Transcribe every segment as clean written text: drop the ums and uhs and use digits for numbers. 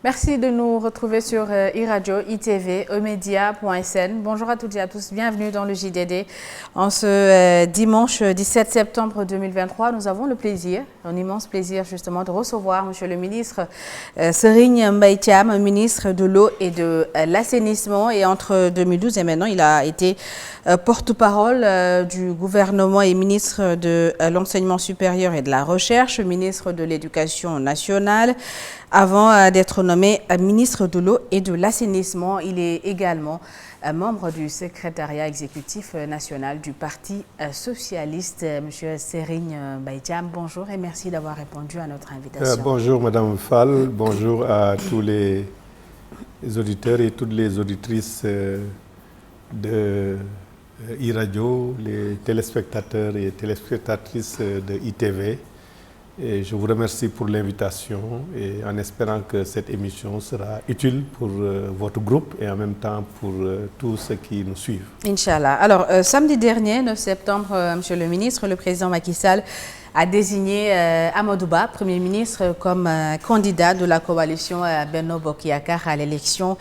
Merci de nous retrouver sur iRadio, ITV, emedia.sn. Bonjour à toutes et à tous, bienvenue dans le JDD. En ce dimanche 17 septembre 2023, nous avons le plaisir, un immense plaisir justement de recevoir Monsieur le ministre Serigne Mbaye Thiam, ministre de l'eau et de l'assainissement. Et entre 2012 et maintenant, il a été porte-parole du gouvernement et ministre de l'enseignement supérieur et de la recherche, ministre de l'éducation nationale, avant d'être nommé ministre de l'eau et de l'assainissement. Il est également membre du secrétariat exécutif national du Parti socialiste. Monsieur Serigne Mbaye Thiam, bonjour et merci d'avoir répondu à notre invitation. Bonjour Madame Fall, bonjour à tous les auditeurs et toutes les auditrices de iRadio, les téléspectateurs et téléspectatrices de ITV. Et je vous remercie pour l'invitation et en espérant que cette émission sera utile pour votre groupe et en même temps pour tous ceux qui nous suivent. Inch'Allah. Alors, samedi dernier, 9 septembre, Monsieur le ministre, le président Macky Sall a désigné Amadou Ba, Premier ministre, comme candidat de la coalition Benno Bokk Yakaar à l'élection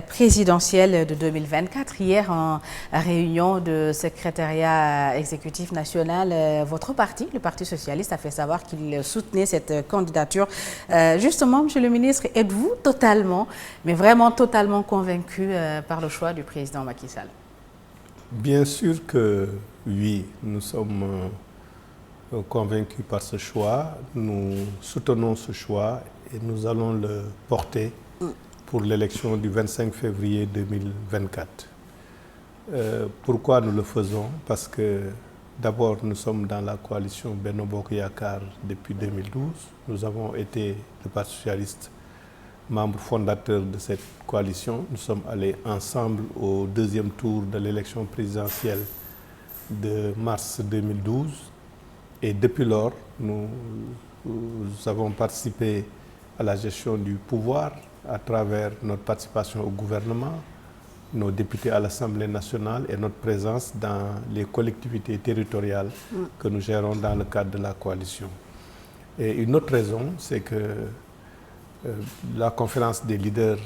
présidentielle de 2024. Hier, en réunion de secrétariat exécutif national, votre parti, le Parti socialiste, a fait savoir qu'il soutenait cette candidature. Justement, Monsieur le ministre, êtes-vous totalement, mais vraiment totalement convaincu par le choix du président Macky Sall? Bien sûr que oui, nous sommes convaincus par ce choix, nous soutenons ce choix et nous allons le porter pour l'élection du 25 février 2024. Pourquoi nous le faisons? Parce que d'abord nous sommes dans la coalition Benno Bokk Yakaar depuis 2012. Nous avons été, le Parti socialiste, membre fondateur de cette coalition. Nous sommes allés ensemble au deuxième tour de l'élection présidentielle de mars 2012. Et depuis lors, nous avons participé à la gestion du pouvoir à travers notre participation au gouvernement, nos députés à l'Assemblée nationale et notre présence dans les collectivités territoriales que nous gérons dans le cadre de la coalition. Et une autre raison, c'est que la conférence des leaders,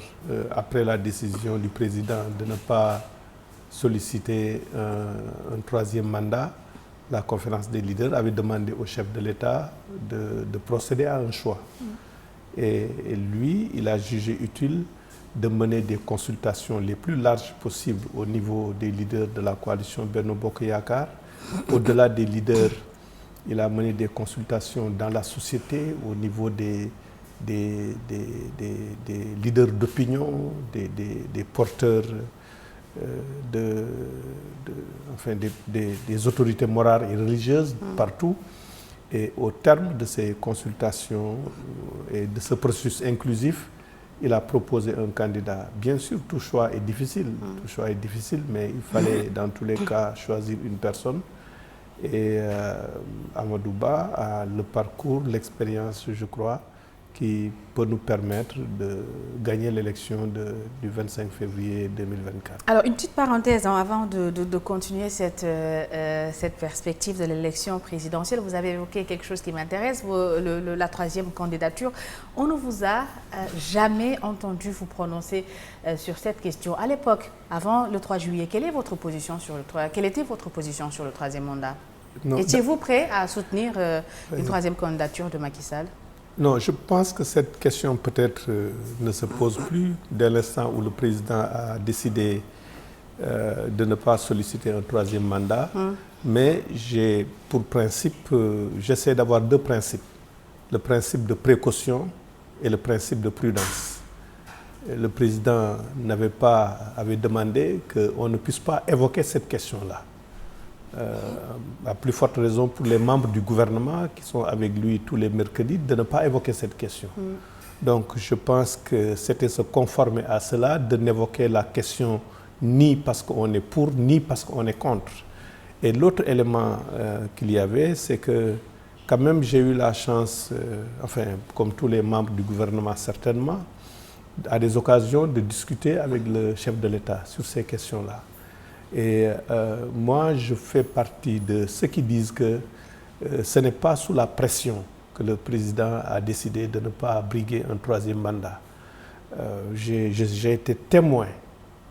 après la décision du président de ne pas solliciter un troisième mandat, la conférence des leaders avait demandé au chef de l'État de procéder à un choix. Et lui, il a jugé utile de mener des consultations les plus larges possibles au niveau des leaders de la coalition Benno Bokk Yakaar. Au-delà des leaders, il a mené des consultations dans la société, au niveau des leaders d'opinion, des porteurs des autorités morales et religieuses partout. Et au terme de ces consultations et de ce processus inclusif, il a proposé un candidat. Bien sûr, tout choix est difficile, mais il fallait dans tous les cas choisir une personne. Et Amadou Ba a le parcours, l'expérience, je crois, qui peut nous permettre de gagner l'élection du 25 février 2024. Alors, une petite parenthèse avant de continuer cette perspective de l'élection présidentielle. Vous avez évoqué quelque chose qui m'intéresse, la troisième candidature. On ne vous a jamais entendu vous prononcer sur cette question. À l'époque, avant le 3 juillet, quelle était votre position sur le troisième mandat? Étiez-vous prêt à soutenir une troisième candidature de Macky Sall? Non, je pense que cette question peut-être ne se pose plus dès l'instant où le président a décidé de ne pas solliciter un troisième mandat. Mais j'ai pour principe, j'essaie d'avoir deux principes. Le principe de précaution et le principe de prudence. Le président avait demandé qu'on ne puisse pas évoquer cette question-là. À plus forte raison pour les membres du gouvernement qui sont avec lui tous les mercredis de ne pas évoquer cette question. Donc je pense que c'était se conformer à cela, de n'évoquer la question ni parce qu'on est pour, ni parce qu'on est contre. Et l'autre élément qu'il y avait, c'est que quand même j'ai eu la chance, comme tous les membres du gouvernement certainement, à des occasions de discuter avec le chef de l'État sur ces questions-là. Et moi, je fais partie de ceux qui disent que ce n'est pas sous la pression que le président a décidé de ne pas briguer un troisième mandat. j'ai été témoin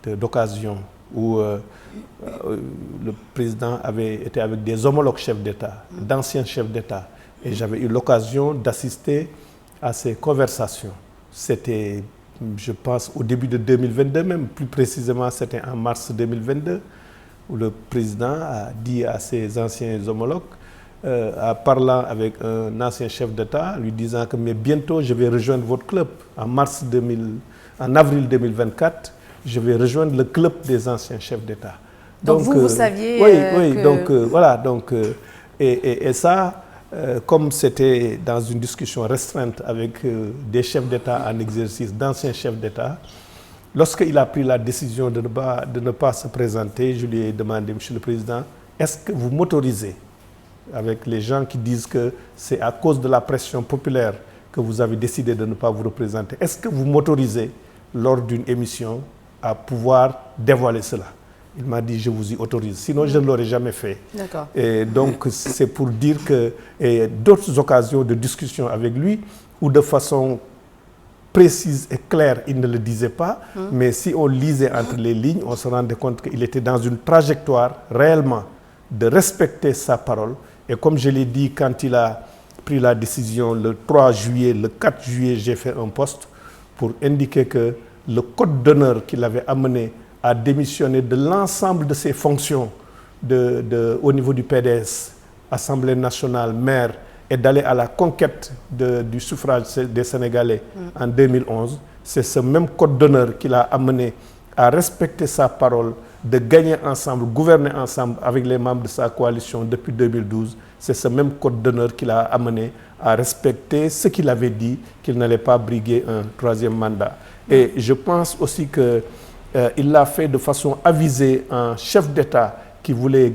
d'occasions où le président avait été avec des homologues chefs d'État, d'anciens chefs d'État, et j'avais eu l'occasion d'assister à ces conversations. C'était, je pense, au début de 2022, même plus précisément, c'était en mars 2022, où le président a dit à ses anciens homologues, en parlant avec un ancien chef d'État, lui disant que mais bientôt je vais rejoindre votre club. En avril 2024, je vais rejoindre le club des anciens chefs d'État. Donc vous saviez oui, que... donc voilà, donc, et ça, comme c'était dans une discussion restreinte avec des chefs d'État en exercice, d'anciens chefs d'État, lorsqu'il a pris la décision de ne pas se présenter, je lui ai demandé, Monsieur le Président, est-ce que vous m'autorisez, avec les gens qui disent que c'est à cause de la pression populaire que vous avez décidé de ne pas vous représenter, est-ce que vous m'autorisez, lors d'une émission, à pouvoir dévoiler cela? Il m'a dit, je vous y autorise, sinon je ne l'aurais jamais fait. D'accord. Et donc, c'est pour dire que d'autres occasions de discussion avec lui, où de façon précise et claire, il ne le disait pas, mais si on lisait entre les lignes, on se rendait compte qu'il était dans une trajectoire réellement de respecter sa parole. Et comme je l'ai dit, quand il a pris la décision le 3 juillet, le 4 juillet, j'ai fait un post pour indiquer que le code d'honneur qu'il avait amené à démissionner de l'ensemble de ses fonctions au niveau du PDS, Assemblée nationale, maire, et d'aller à la conquête du suffrage des Sénégalais en 2011, c'est ce même code d'honneur qu'il a amené à respecter sa parole, de gagner ensemble, gouverner ensemble avec les membres de sa coalition depuis 2012. C'est ce même code d'honneur qu'il a amené à respecter ce qu'il avait dit, qu'il n'allait pas briguer un troisième mandat. Et je pense aussi qu'il l'a fait de façon avisée, un chef d'État qui voulait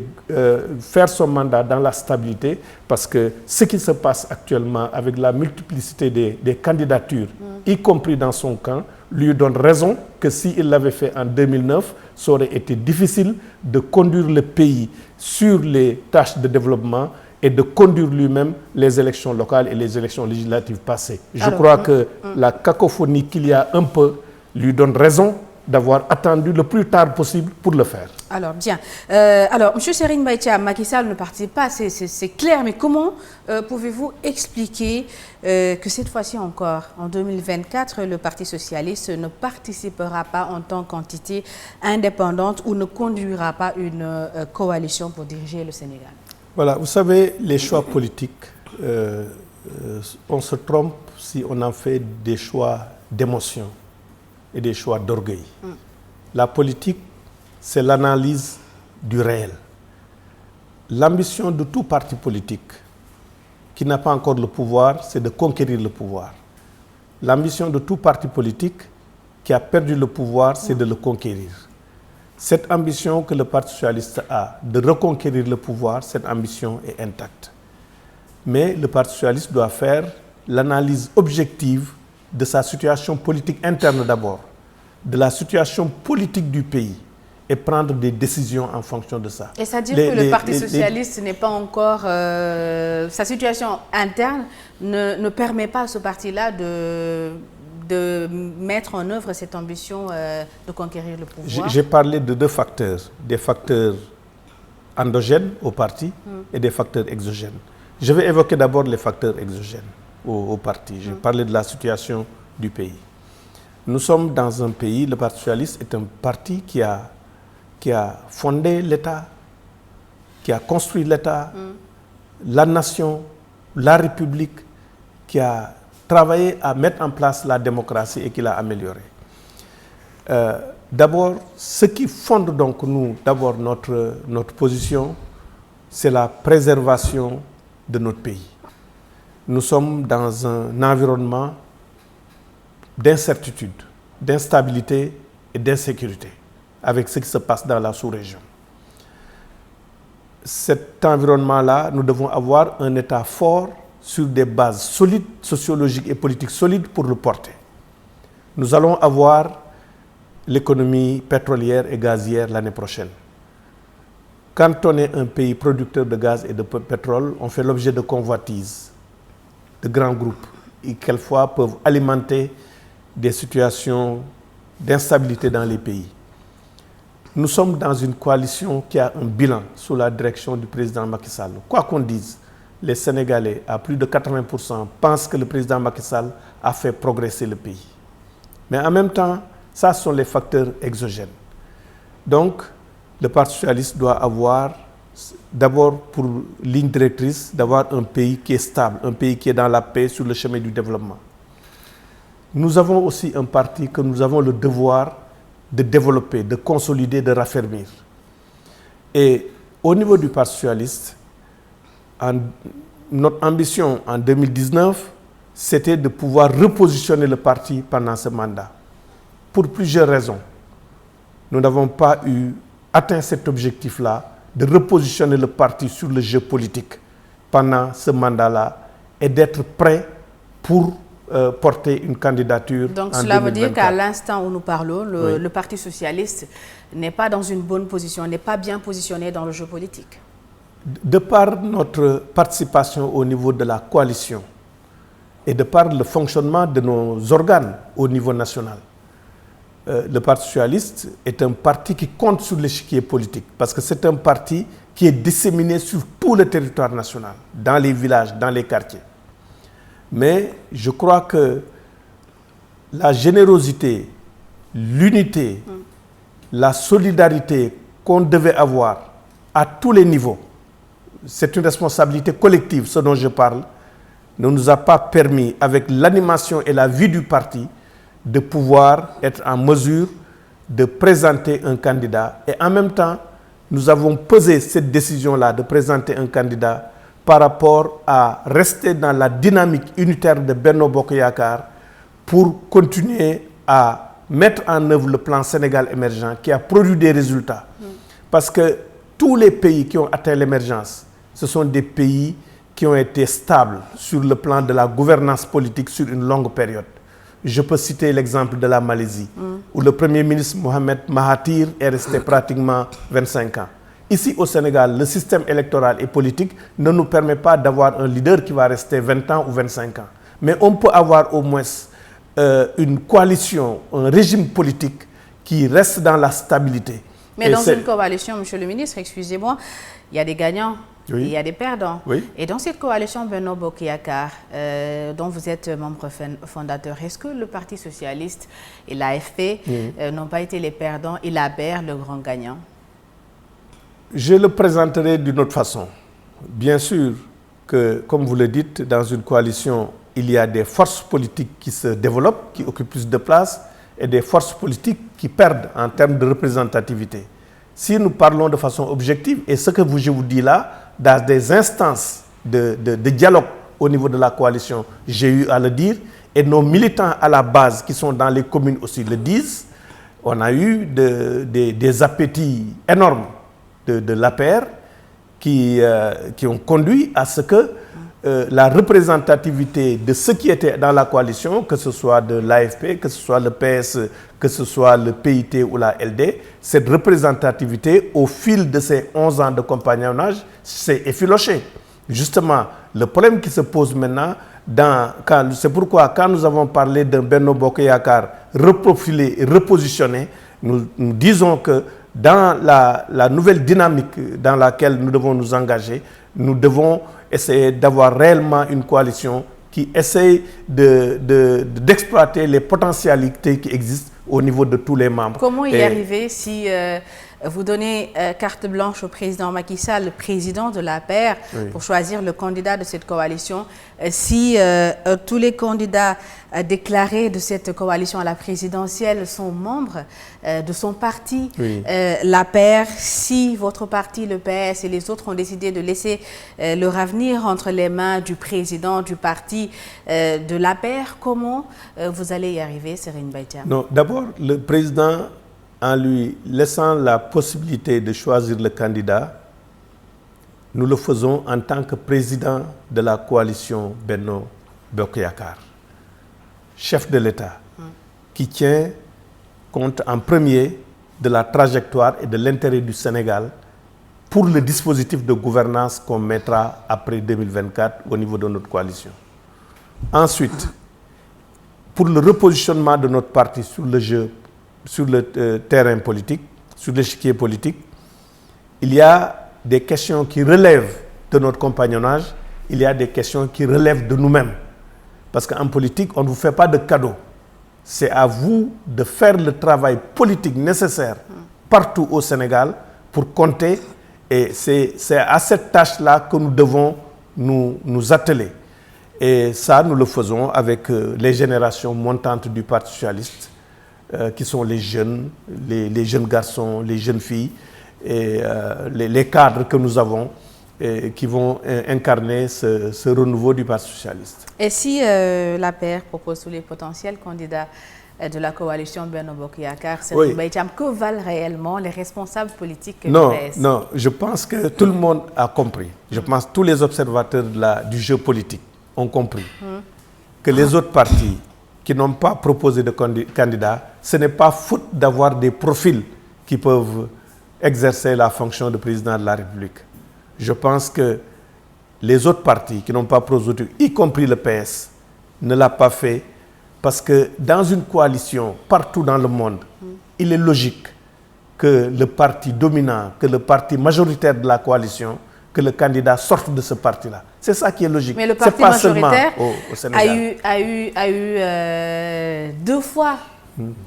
faire son mandat dans la stabilité, parce que ce qui se passe actuellement avec la multiplicité des candidatures, y compris dans son camp, lui donne raison que s'il l'avait fait en 2009, ça aurait été difficile de conduire le pays sur les tâches de développement et de conduire lui-même les élections locales et les élections législatives passées. Je crois que la cacophonie qu'il y a un peu lui donne raison d'avoir attendu le plus tard possible pour le faire. Alors, bien. Alors, M. Serigne Mbaye Thiam, Macky Sall ne participe pas, c'est clair, mais comment pouvez-vous expliquer que cette fois-ci encore, en 2024, le Parti socialiste ne participera pas en tant qu'entité indépendante ou ne conduira pas une coalition pour diriger le Sénégal? Voilà, vous savez, les choix politiques, on se trompe si on en fait des choix d'émotion et des choix d'orgueil. La politique, c'est l'analyse du réel. L'ambition de tout parti politique qui n'a pas encore le pouvoir, c'est de conquérir le pouvoir. L'ambition de tout parti politique qui a perdu le pouvoir, c'est de le conquérir. Cette ambition que le Parti socialiste a de reconquérir le pouvoir, cette ambition est intacte. Mais le Parti socialiste doit faire l'analyse objective de sa situation politique interne d'abord, de la situation politique du pays, et prendre des décisions en fonction de ça. Et ça dit que le Parti socialiste n'est pas encore... sa situation interne ne permet pas à ce parti-là de mettre en œuvre cette ambition de conquérir le pouvoir? J'ai parlé de deux facteurs, des facteurs endogènes au parti et des facteurs exogènes. Je vais évoquer d'abord les facteurs exogènes au parti. J'ai parlé de la situation du pays. Nous sommes dans un pays, le Parti socialiste est un parti qui a fondé l'État, qui a construit l'État, la nation, la République, qui a travaillé à mettre en place la démocratie et qui l'a améliorée. D'abord, ce qui fonde donc d'abord notre position, c'est la préservation de notre pays. Nous sommes dans un environnement d'incertitude, d'instabilité et d'insécurité avec ce qui se passe dans la sous-région. Cet environnement-là, nous devons avoir un État fort sur des bases solides, sociologiques et politiques solides pour le porter. Nous allons avoir l'économie pétrolière et gazière l'année prochaine. Quand on est un pays producteur de gaz et de pétrole, on fait l'objet de convoitises de grands groupes et quelquefois peuvent alimenter des situations d'instabilité dans les pays. Nous sommes dans une coalition qui a un bilan sous la direction du président Macky Sall. Quoi qu'on dise, les Sénégalais, à plus de 80%, pensent que le président Macky Sall a fait progresser le pays. Mais en même temps, ça sont les facteurs exogènes. Donc, le Parti socialiste doit avoir, d'abord pour ligne directrice, d'avoir un pays qui est stable, un pays qui est dans la paix sur le chemin du développement. Nous avons aussi un parti que nous avons le devoir de développer, de consolider, de raffermir. Et au niveau du Parti socialiste, notre ambition en 2019, c'était de pouvoir repositionner le parti pendant ce mandat. Pour plusieurs raisons. Nous n'avons pas atteint cet objectif-là de repositionner le parti sur le jeu politique pendant ce mandat-là et d'être prêt pour porter une candidature. Donc en cela 2024. veut dire qu'à l'instant où nous parlons, Oui. le Parti socialiste n'est pas dans une bonne position, n'est pas bien positionné dans le jeu politique. De par notre participation au niveau de la coalition et de par le fonctionnement de nos organes au niveau national, le Parti socialiste est un parti qui compte sur l'échiquier politique parce que c'est un parti qui est disséminé sur tout le territoire national, dans les villages, dans les quartiers. Mais je crois que la générosité, l'unité, la solidarité qu'on devait avoir à tous les niveaux, c'est une responsabilité collective, ce dont je parle, ne nous a pas permis, avec l'animation et la vie du parti, de pouvoir être en mesure de présenter un candidat. Et en même temps, nous avons pesé cette décision-là de présenter un candidat par rapport à rester dans la dynamique unitaire de Benno Bokk Yakaar pour continuer à mettre en œuvre le plan Sénégal émergent qui a produit des résultats. Parce que tous les pays qui ont atteint l'émergence, ce sont des pays qui ont été stables sur le plan de la gouvernance politique sur une longue période. Je peux citer l'exemple de la Malaisie, où le Premier ministre Mohamed Mahathir est resté pratiquement 25 ans. Ici au Sénégal, le système électoral et politique ne nous permet pas d'avoir un leader qui va rester 20 ans ou 25 ans. Mais on peut avoir au moins une coalition, un régime politique qui reste dans la stabilité. Mais dans une coalition, Monsieur le ministre, excusez-moi, il y a des gagnants. Oui. Et il y a des perdants. Oui. Et dans cette coalition Benno Bokk Yakaar, dont vous êtes membre fondateur, est-ce que le Parti socialiste et l'AFP n'ont pas été les perdants et l'APR le grand gagnant? Je le présenterai d'une autre façon. Bien sûr que, comme vous le dites, dans une coalition, il y a des forces politiques qui se développent, qui occupent plus de place, et des forces politiques qui perdent en termes de représentativité. Si nous parlons de façon objective, et ce que je vous dis là, dans des instances de dialogue au niveau de la coalition, j'ai eu à le dire, et nos militants à la base qui sont dans les communes aussi le disent, on a eu des appétits énormes de l'APR qui ont conduit à ce que la représentativité de ceux qui étaient dans la coalition, que ce soit de l'AFP, que ce soit le PS, que ce soit le PIT ou la LD, cette représentativité, au fil de ces 11 ans de compagnonnage, s'est effilochée. Justement, le problème qui se pose maintenant, c'est pourquoi quand nous avons parlé d'un Benno Bokk Yakaar reprofilé et repositionné, nous disons que dans la nouvelle dynamique dans laquelle nous devons nous engager, nous devons essayer d'avoir réellement une coalition qui essaye d'exploiter les potentialités qui existent au niveau de tous les membres. Comment y arriver si vous donnez carte blanche au président Macky Sall, le président de l'APR, pour choisir le candidat de cette coalition, si tous les candidats déclarés de cette coalition à la présidentielle sont membres de son parti, l'APR, si votre parti, le PS et les autres ont décidé de laisser leur avenir entre les mains du président du parti de l'APR, comment vous allez y arriver, Serigne Mbaye Thiam? Non, d'abord, le président, en lui laissant la possibilité de choisir le candidat, nous le faisons en tant que président de la coalition Benno Bokk Yakaar, chef de l'État, qui tient compte en premier de la trajectoire et de l'intérêt du Sénégal pour le dispositif de gouvernance qu'on mettra après 2024 au niveau de notre coalition. Ensuite, pour le repositionnement de notre parti sur le terrain politique, sur l'échiquier politique, il y a des questions qui relèvent de notre compagnonnage, il y a des questions qui relèvent de nous-mêmes. Parce qu'en politique, on ne vous fait pas de cadeaux. C'est à vous de faire le travail politique nécessaire partout au Sénégal pour compter. Et c'est à cette tâche-là que nous devons nous atteler. Et ça, nous le faisons avec les générations montantes du Parti socialiste, qui sont les jeunes garçons, les jeunes filles, et les cadres que nous avons, et qui vont incarner ce renouveau du Parti socialiste. Et si l'APR propose tous les potentiels candidats de la coalition Benno Bokk Yakaar, Serigne Mbaye Thiam, que valent réellement les responsables politiques du PS? Non, je pense que tout le monde a compris. Je pense que tous les observateurs du jeu politique ont compris que les autres partis qui n'ont pas proposé de candidats, ce n'est pas faute d'avoir des profils qui peuvent exercer la fonction de président de la République. Je pense que les autres partis qui n'ont pas proposé, y compris le PS, ne l'ont pas fait parce que dans une coalition, partout dans le monde, il est logique que le parti dominant, que le parti majoritaire de la coalition, que le candidat sorte de ce parti-là. C'est ça qui est logique. Mais le parti majoritaire au Sénégal a eu 2 fois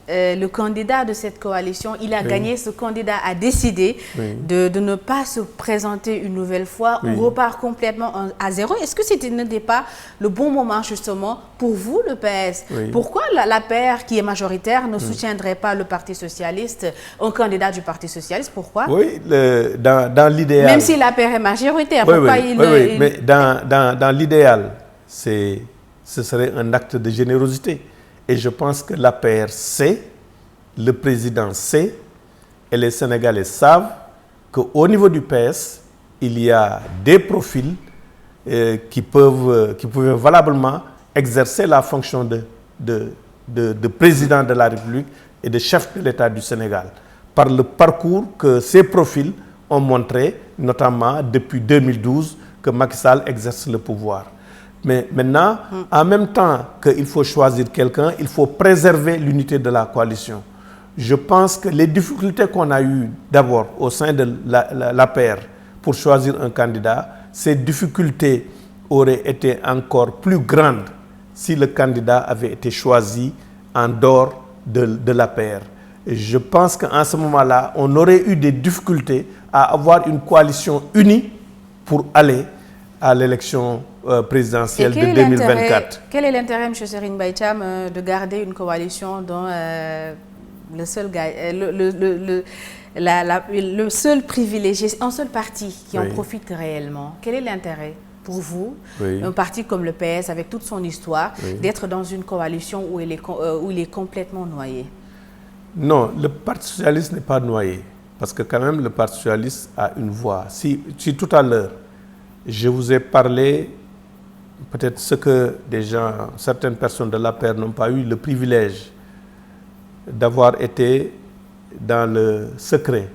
le candidat de cette coalition. Il a gagné. Ce candidat a décidé de ne pas se présenter une nouvelle fois. On repart complètement à zéro. Est-ce que c'était n'était pas le bon moment justement pour vous, le PS? Pourquoi l'APR, qui est majoritaire, ne soutiendrait pas le Parti socialiste, un candidat du Parti socialiste? Pourquoi? Oui, dans l'idéal... Même si l'APR est majoritaire, pourquoi mais dans l'idéal, ce serait un acte de générosité. Et je pense que l'APR sait, le président sait, et les Sénégalais savent qu'au niveau du PS, il y a des profils qui peuvent valablement exercer la fonction de président de la République et de chef de l'État du Sénégal. Par le parcours que ces profils ont montré, notamment depuis 2012, que Macky Sall exerce le pouvoir. Mais maintenant, en même temps qu'il faut choisir quelqu'un, il faut préserver l'unité de la coalition. Je pense que les difficultés qu'on a eues d'abord au sein de l'APR pour choisir un candidat, ces difficultés auraient été encore plus grandes si le candidat avait été choisi en dehors de l'APR. Et je pense qu'en ce moment-là, on aurait eu des difficultés à avoir une coalition unie pour aller à l'élection présidentielle de 2024. Quel est l'intérêt, M. Serigne Mbaye Thiam, de garder une coalition dont le seul privilégié, un seul parti qui en profite réellement? Quel est l'intérêt pour vous, un parti comme le PS, avec toute son histoire, d'être dans une coalition où il est complètement noyé? Non, le Parti socialiste n'est pas noyé, parce que quand même le Parti socialiste a une voix. Si tout à l'heure, je vous ai parlé, peut-être ce que certaines personnes de l'APR n'ont pas eu le privilège d'avoir été dans le secret,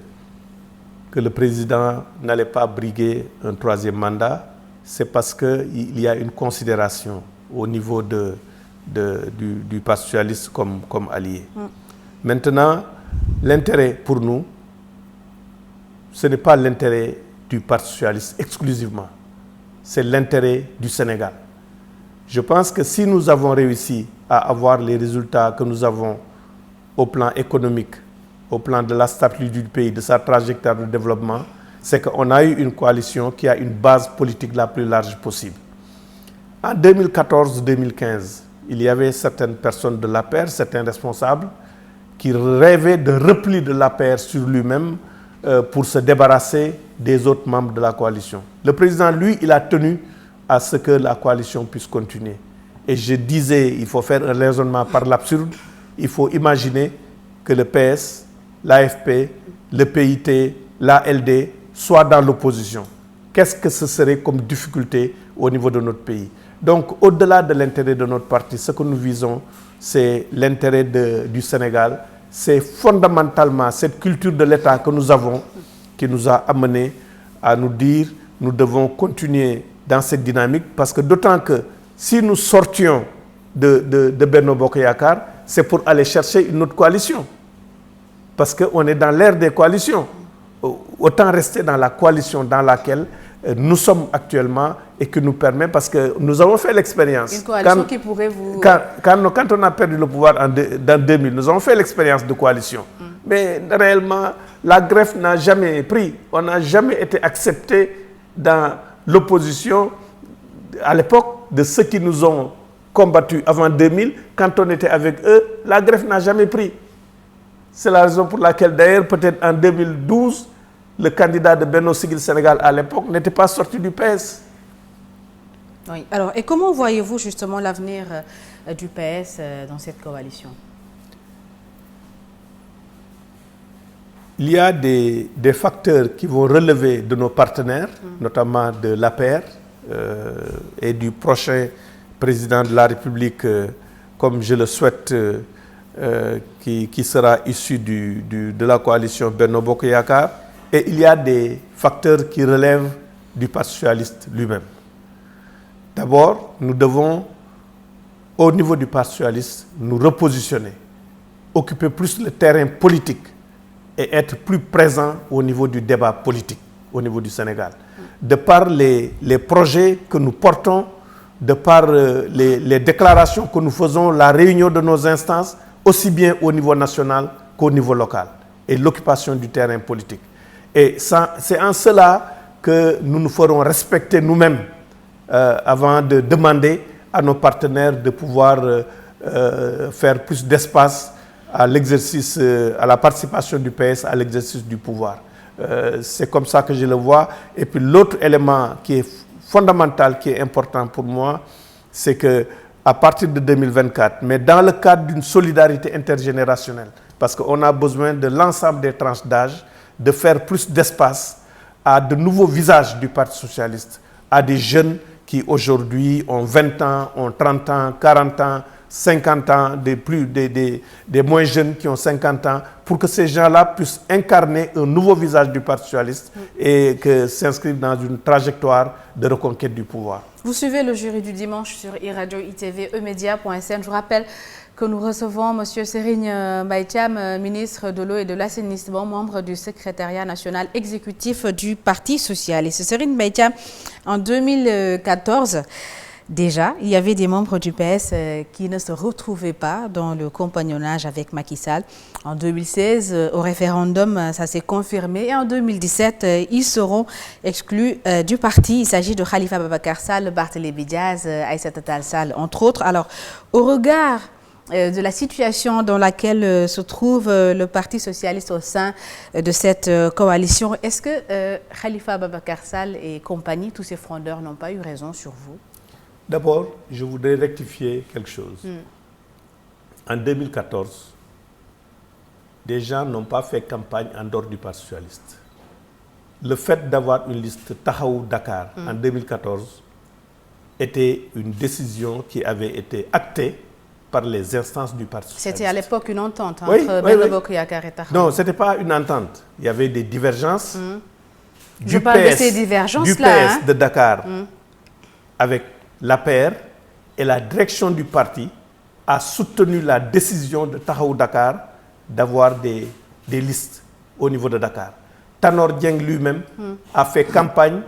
que le président n'allait pas briguer un 3e mandat, c'est parce qu'il y a une considération au niveau du Parti socialiste comme allié. Maintenant, l'intérêt pour nous, ce n'est pas l'intérêt du Parti socialiste exclusivement, c'est l'intérêt du Sénégal. Je pense que si nous avons réussi à avoir les résultats que nous avons au plan économique, au plan de la stabilité du pays, de sa trajectoire de développement, c'est qu'on a eu une coalition qui a une base politique la plus large possible. En 2014-2015, il y avait certaines personnes de l'APR, certains responsables, qui rêvaient de repli de l'APR sur lui-même pour se débarrasser des autres membres de la coalition. Le président, lui, il a tenu à ce que la coalition puisse continuer. Et je disais, il faut faire un raisonnement par l'absurde. Il faut imaginer que le PS, l'AFP, le PIT, l'ALD soient dans l'opposition. Qu'est-ce que ce serait comme difficulté au niveau de notre pays? Donc, au-delà de l'intérêt de notre parti, ce que nous visons, c'est l'intérêt du Sénégal. C'est fondamentalement cette culture de l'État que nous avons qui nous a amené à nous dire nous devons continuer dans cette dynamique, parce que d'autant que si nous sortions de Benno Bokk Yakaar, c'est pour aller chercher une autre coalition. Parce qu'on est dans l'ère des coalitions. Autant rester dans la coalition dans laquelle nous sommes actuellement et qui nous permet, parce que nous avons fait l'expérience. Une coalition qui pourrait vous... Quand on a perdu le pouvoir dans 2000, nous avons fait l'expérience de coalition. Mais réellement, la greffe n'a jamais pris. On n'a jamais été accepté dans l'opposition à l'époque de ceux qui nous ont combattus avant 2000. Quand on était avec eux, la greffe n'a jamais pris. C'est la raison pour laquelle, d'ailleurs, peut-être en 2012, le candidat de Benno Siggil Sénégal à l'époque n'était pas sorti du PS. Oui. Alors, et comment voyez-vous justement l'avenir du PS dans cette coalition? Il y a des facteurs qui vont relever de nos partenaires, notamment de l'APR et du prochain président de la République, comme je le souhaite, qui sera issu de la coalition Benno Bokk Yakaar. Et il y a des facteurs qui relèvent du Parti socialiste lui-même. D'abord, nous devons, au niveau du Parti socialiste, nous repositionner, occuper plus le terrain politique et être plus présent au niveau du débat politique, au niveau du Sénégal. De par les projets que nous portons, de par les déclarations que nous faisons, la réunion de nos instances, aussi bien au niveau national qu'au niveau local, et l'occupation du terrain politique. Et c'est en cela que nous nous ferons respecter nous-mêmes avant de demander à nos partenaires de pouvoir faire plus d'espace à l'exercice, à la participation du PS à l'exercice du pouvoir. C'est comme ça que je le vois. Et puis l'autre élément qui est fondamental, qui est important pour moi, c'est que à partir de 2024, mais dans le cadre d'une solidarité intergénérationnelle, parce qu'on a besoin de l'ensemble des tranches d'âge, de faire plus d'espace à de nouveaux visages du Parti socialiste, à des jeunes qui aujourd'hui ont 20 ans, ont 30 ans, 40 ans, 50 ans, des moins jeunes qui ont 50 ans, pour que ces gens-là puissent incarner un nouveau visage du Parti socialiste et que s'inscrivent dans une trajectoire de reconquête du pouvoir. Vous suivez le jury du dimanche sur iRadio, ITV, emedia.sn. Je vous rappelle que nous recevons M. Serigne Mbaye Thiam, ministre de l'Eau et de l'Assainissement, membre du secrétariat national exécutif du Parti socialiste. Serigne Mbaye Thiam, en 2014, déjà, il y avait des membres du PS qui ne se retrouvaient pas dans le compagnonnage avec Macky Sall. En 2016, au référendum, ça s'est confirmé. Et en 2017, ils seront exclus du parti. Il s'agit de Khalifa Babacar Sall, Barthélémy Diaz, Aïssata Tall Sall, entre autres. Alors, au regard de la situation dans laquelle se trouve le Parti socialiste au sein de cette coalition, est-ce que Khalifa Babacar Sall et compagnie, tous ces frondeurs, n'ont pas eu raison sur vous? D'abord, je voudrais rectifier quelque chose. En 2014, des gens n'ont pas fait campagne en dehors du Parti socialiste. Le fait d'avoir une liste Taxawu Dakar en 2014 était une décision qui avait été actée par les instances du Parti socialiste. C'était à l'époque une entente entre Benno Bokk Yakaar et Taxawu. Non, ce n'était pas une entente. Il y avait des divergences du PS de Dakar avec l'APR, et la direction du parti a soutenu la décision de Taxawu Dakar d'avoir des listes au niveau de Dakar. Tanor Dieng lui-même a fait campagne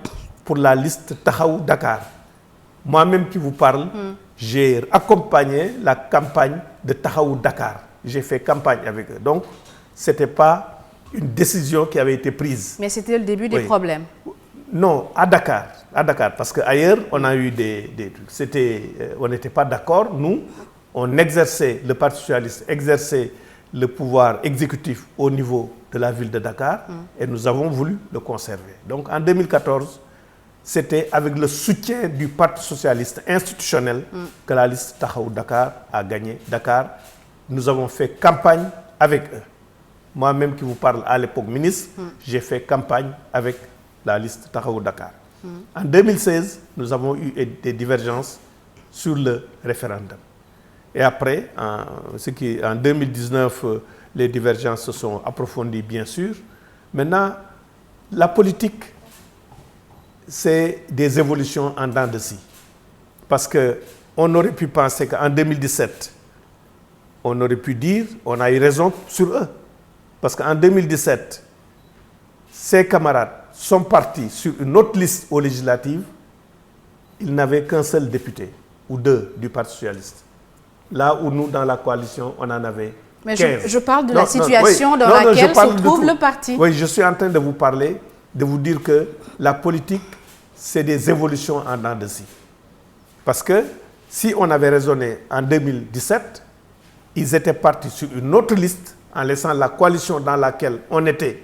pour la liste Taxawu Dakar. Moi-même qui vous parle, j'ai accompagné la campagne de Taxawu Dakar. J'ai fait campagne avec eux. Donc, ce n'était pas une décision qui avait été prise. Mais c'était le début des problèmes. Non, à Dakar, parce qu'ailleurs, on a eu des trucs. On n'était pas d'accord. Nous, on exerçait, le Parti socialiste exerçait le pouvoir exécutif au niveau de la ville de Dakar et nous avons voulu le conserver. Donc, en 2014, c'était avec le soutien du Parti socialiste institutionnel que la liste Taxawu Dakar a gagné Dakar. Nous avons fait campagne avec eux. Moi-même qui vous parle à l'époque ministre, j'ai fait campagne avec la liste Taxawu Dakar. En 2016, nous avons eu des divergences sur le référendum. Et après, en 2019, les divergences se sont approfondies, bien sûr. Maintenant, la politique, c'est des évolutions en dents de scie. Parce que on aurait pu penser qu'en 2017, on aurait pu dire, on a eu raison sur eux. Parce qu'en 2017, ses camarades sont partis sur une autre liste aux législatives. Ils n'avaient qu'un seul député, ou deux, du Parti socialiste. Là où nous, dans la coalition, on en avait 15. Mais je parle de la situation dans laquelle se trouve le parti. Oui, je suis en train de vous parler, de vous dire que la politique, c'est des évolutions en dents de scie. Parce que si on avait raisonné en 2017, ils étaient partis sur une autre liste en laissant la coalition dans laquelle on était.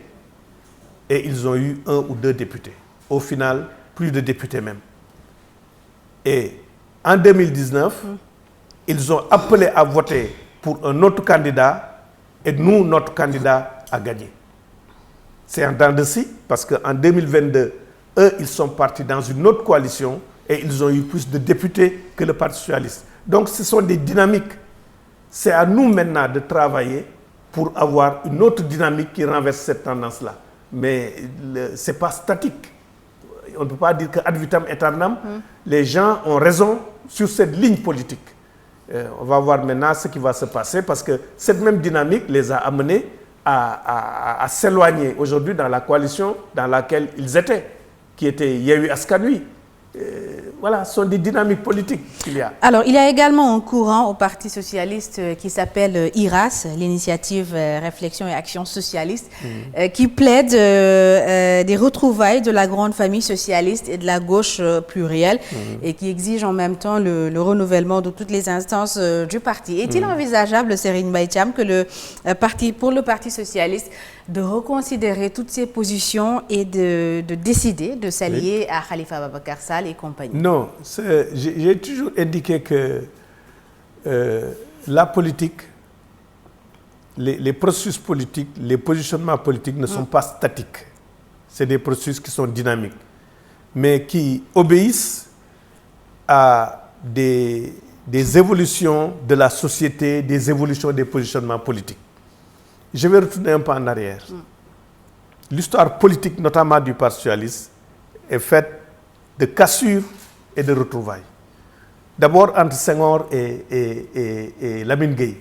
Et ils ont eu 1 ou 2 députés. Au final, plus de députés même. Et en 2019, ils ont appelé à voter pour un autre candidat et nous, notre candidat a gagné. C'est en dents de scie parce qu'en 2022, eux, ils sont partis dans une autre coalition et ils ont eu plus de députés que le Parti socialiste. Donc, ce sont des dynamiques. C'est à nous maintenant de travailler pour avoir une autre dynamique qui renverse cette tendance-là. Mais ce n'est pas statique. On ne peut pas dire que ad vitam aeternam, les gens ont raison sur cette ligne politique. On va voir maintenant ce qui va se passer parce que cette même dynamique les a amenés à s'éloigner aujourd'hui dans la coalition dans laquelle ils étaient, qui était Yewwi Askan Wi. Voilà, ce sont des dynamiques politiques qu'il y a. Alors, il y a également un courant au Parti socialiste qui s'appelle IRAS, l'initiative Réflexion et Action socialiste, qui plaide des retrouvailles de la grande famille socialiste et de la gauche plurielle et qui exige en même temps le renouvellement de toutes les instances du parti. Est-il envisageable, Serigne Mbaye Thiam, que pour le Parti socialiste, de reconsidérer toutes ses positions et de décider de s'allier à Khalifa Ababacar Sall et compagnie? Non, j'ai toujours indiqué que la politique, les processus politiques, les positionnements politiques ne sont pas statiques. C'est des processus qui sont dynamiques, mais qui obéissent à des évolutions de la société, des évolutions des positionnements politiques. Je vais retourner un peu en arrière. L'histoire politique, notamment du Parti socialiste, est faite de cassures et de retrouvailles. D'abord, entre Senghor et Lamine Gueye,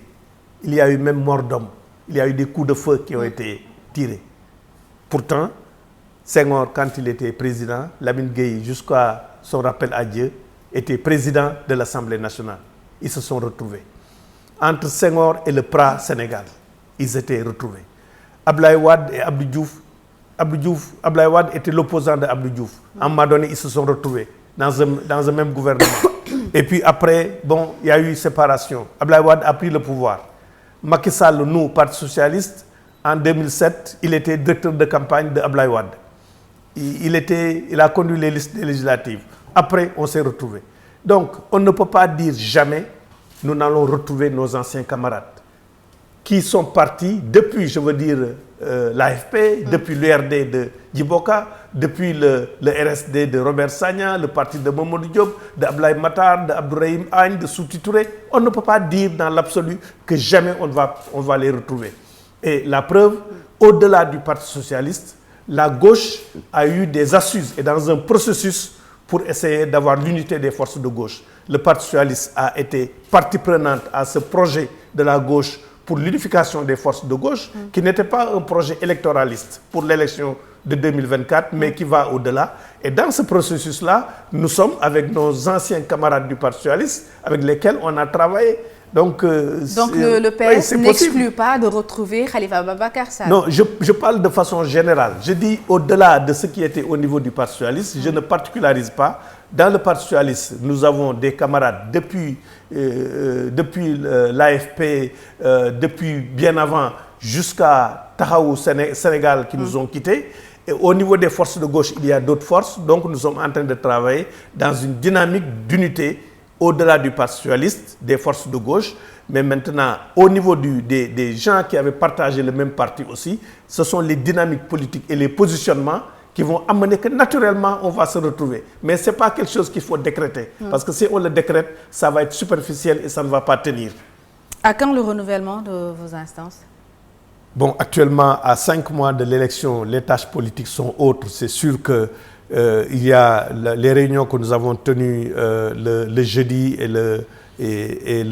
il y a eu même mort d'homme. Il y a eu des coups de feu qui ont été tirés. Pourtant, Senghor, quand il était président, Lamine Gueye, jusqu'à son rappel à Dieu, était président de l'Assemblée nationale. Ils se sont retrouvés. Entre Senghor et le PRA Sénégal, ils étaient retrouvés. Abdoulaye Wade et Abdou Diouf, Abdoulaye Wade était l'opposant de Abdou Diouf. À un moment donné, ils se sont retrouvés dans un même gouvernement. Et puis après, bon, il y a eu séparation. Abdoulaye Wade a pris le pouvoir. Macky Sall, nous, Parti socialiste, en 2007, il était directeur de campagne de Abdoulaye Wade. Il a conduit les listes législatives. Après, on s'est retrouvés. Donc, on ne peut pas dire jamais, nous n'allons retrouver nos anciens camarades qui sont partis depuis, je veux dire, l'AFP, depuis l'URD de Djiboka, depuis le RSD de Robert Sagna, le parti de Mamadou Diop, d'Ablaye Matar, d'Abdourahim Agne, de Souti Touré. On ne peut pas dire dans l'absolu que jamais on va les retrouver. Et la preuve, au-delà du Parti socialiste, la gauche a eu des assises et dans un processus pour essayer d'avoir l'unité des forces de gauche. Le Parti socialiste a été partie prenante à ce projet de la gauche pour l'unification des forces de gauche, qui n'était pas un projet électoraliste pour l'élection de 2024, mais qui va au-delà. Et dans ce processus-là, nous sommes avec nos anciens camarades du Parti socialiste, avec lesquels on a travaillé. Donc le PS n'exclut pas de retrouver Khalifa Ababacar Sall. Non, je parle de façon générale. Je dis au-delà de ce qui était au niveau du Parti socialiste, je ne particularise pas. Dans le Parti socialiste, nous avons des camarades depuis l'AFP, depuis bien avant, jusqu'à Tahaou Sénégal qui nous ont quittés. Et au niveau des forces de gauche, il y a d'autres forces. Donc nous sommes en train de travailler dans une dynamique d'unité au-delà du Parti socialiste, des forces de gauche. Mais maintenant, au niveau des gens qui avaient partagé le même parti aussi, ce sont les dynamiques politiques et les positionnements qui vont amener que naturellement, on va se retrouver. Mais ce n'est pas quelque chose qu'il faut décréter. Parce que si on le décrète, ça va être superficiel et ça ne va pas tenir. À quand le renouvellement de vos instances? Bon, actuellement, à 5 mois de l'élection, les tâches politiques sont autres. C'est sûr que il y a les réunions que nous avons tenues le jeudi et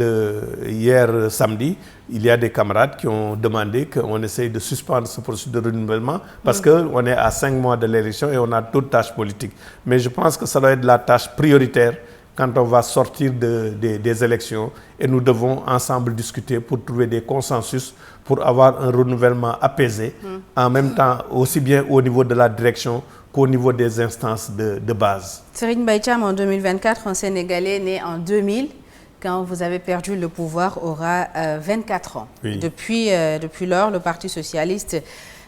hier samedi. Il y a des camarades qui ont demandé qu'on essaye de suspendre ce processus de renouvellement parce qu'on est à 5 mois de l'élection et on a d'autres tâches politiques. Mais je pense que ça doit être la tâche prioritaire quand on va sortir des élections et nous devons ensemble discuter pour trouver des consensus pour avoir un renouvellement apaisé, en même temps aussi bien au niveau de la direction qu'au niveau des instances de base. Serigne Mbaye Thiam, en 2024, un Sénégalais né en 2000, quand vous avez perdu le pouvoir, aura 24 ans. Oui. Depuis lors, le Parti socialiste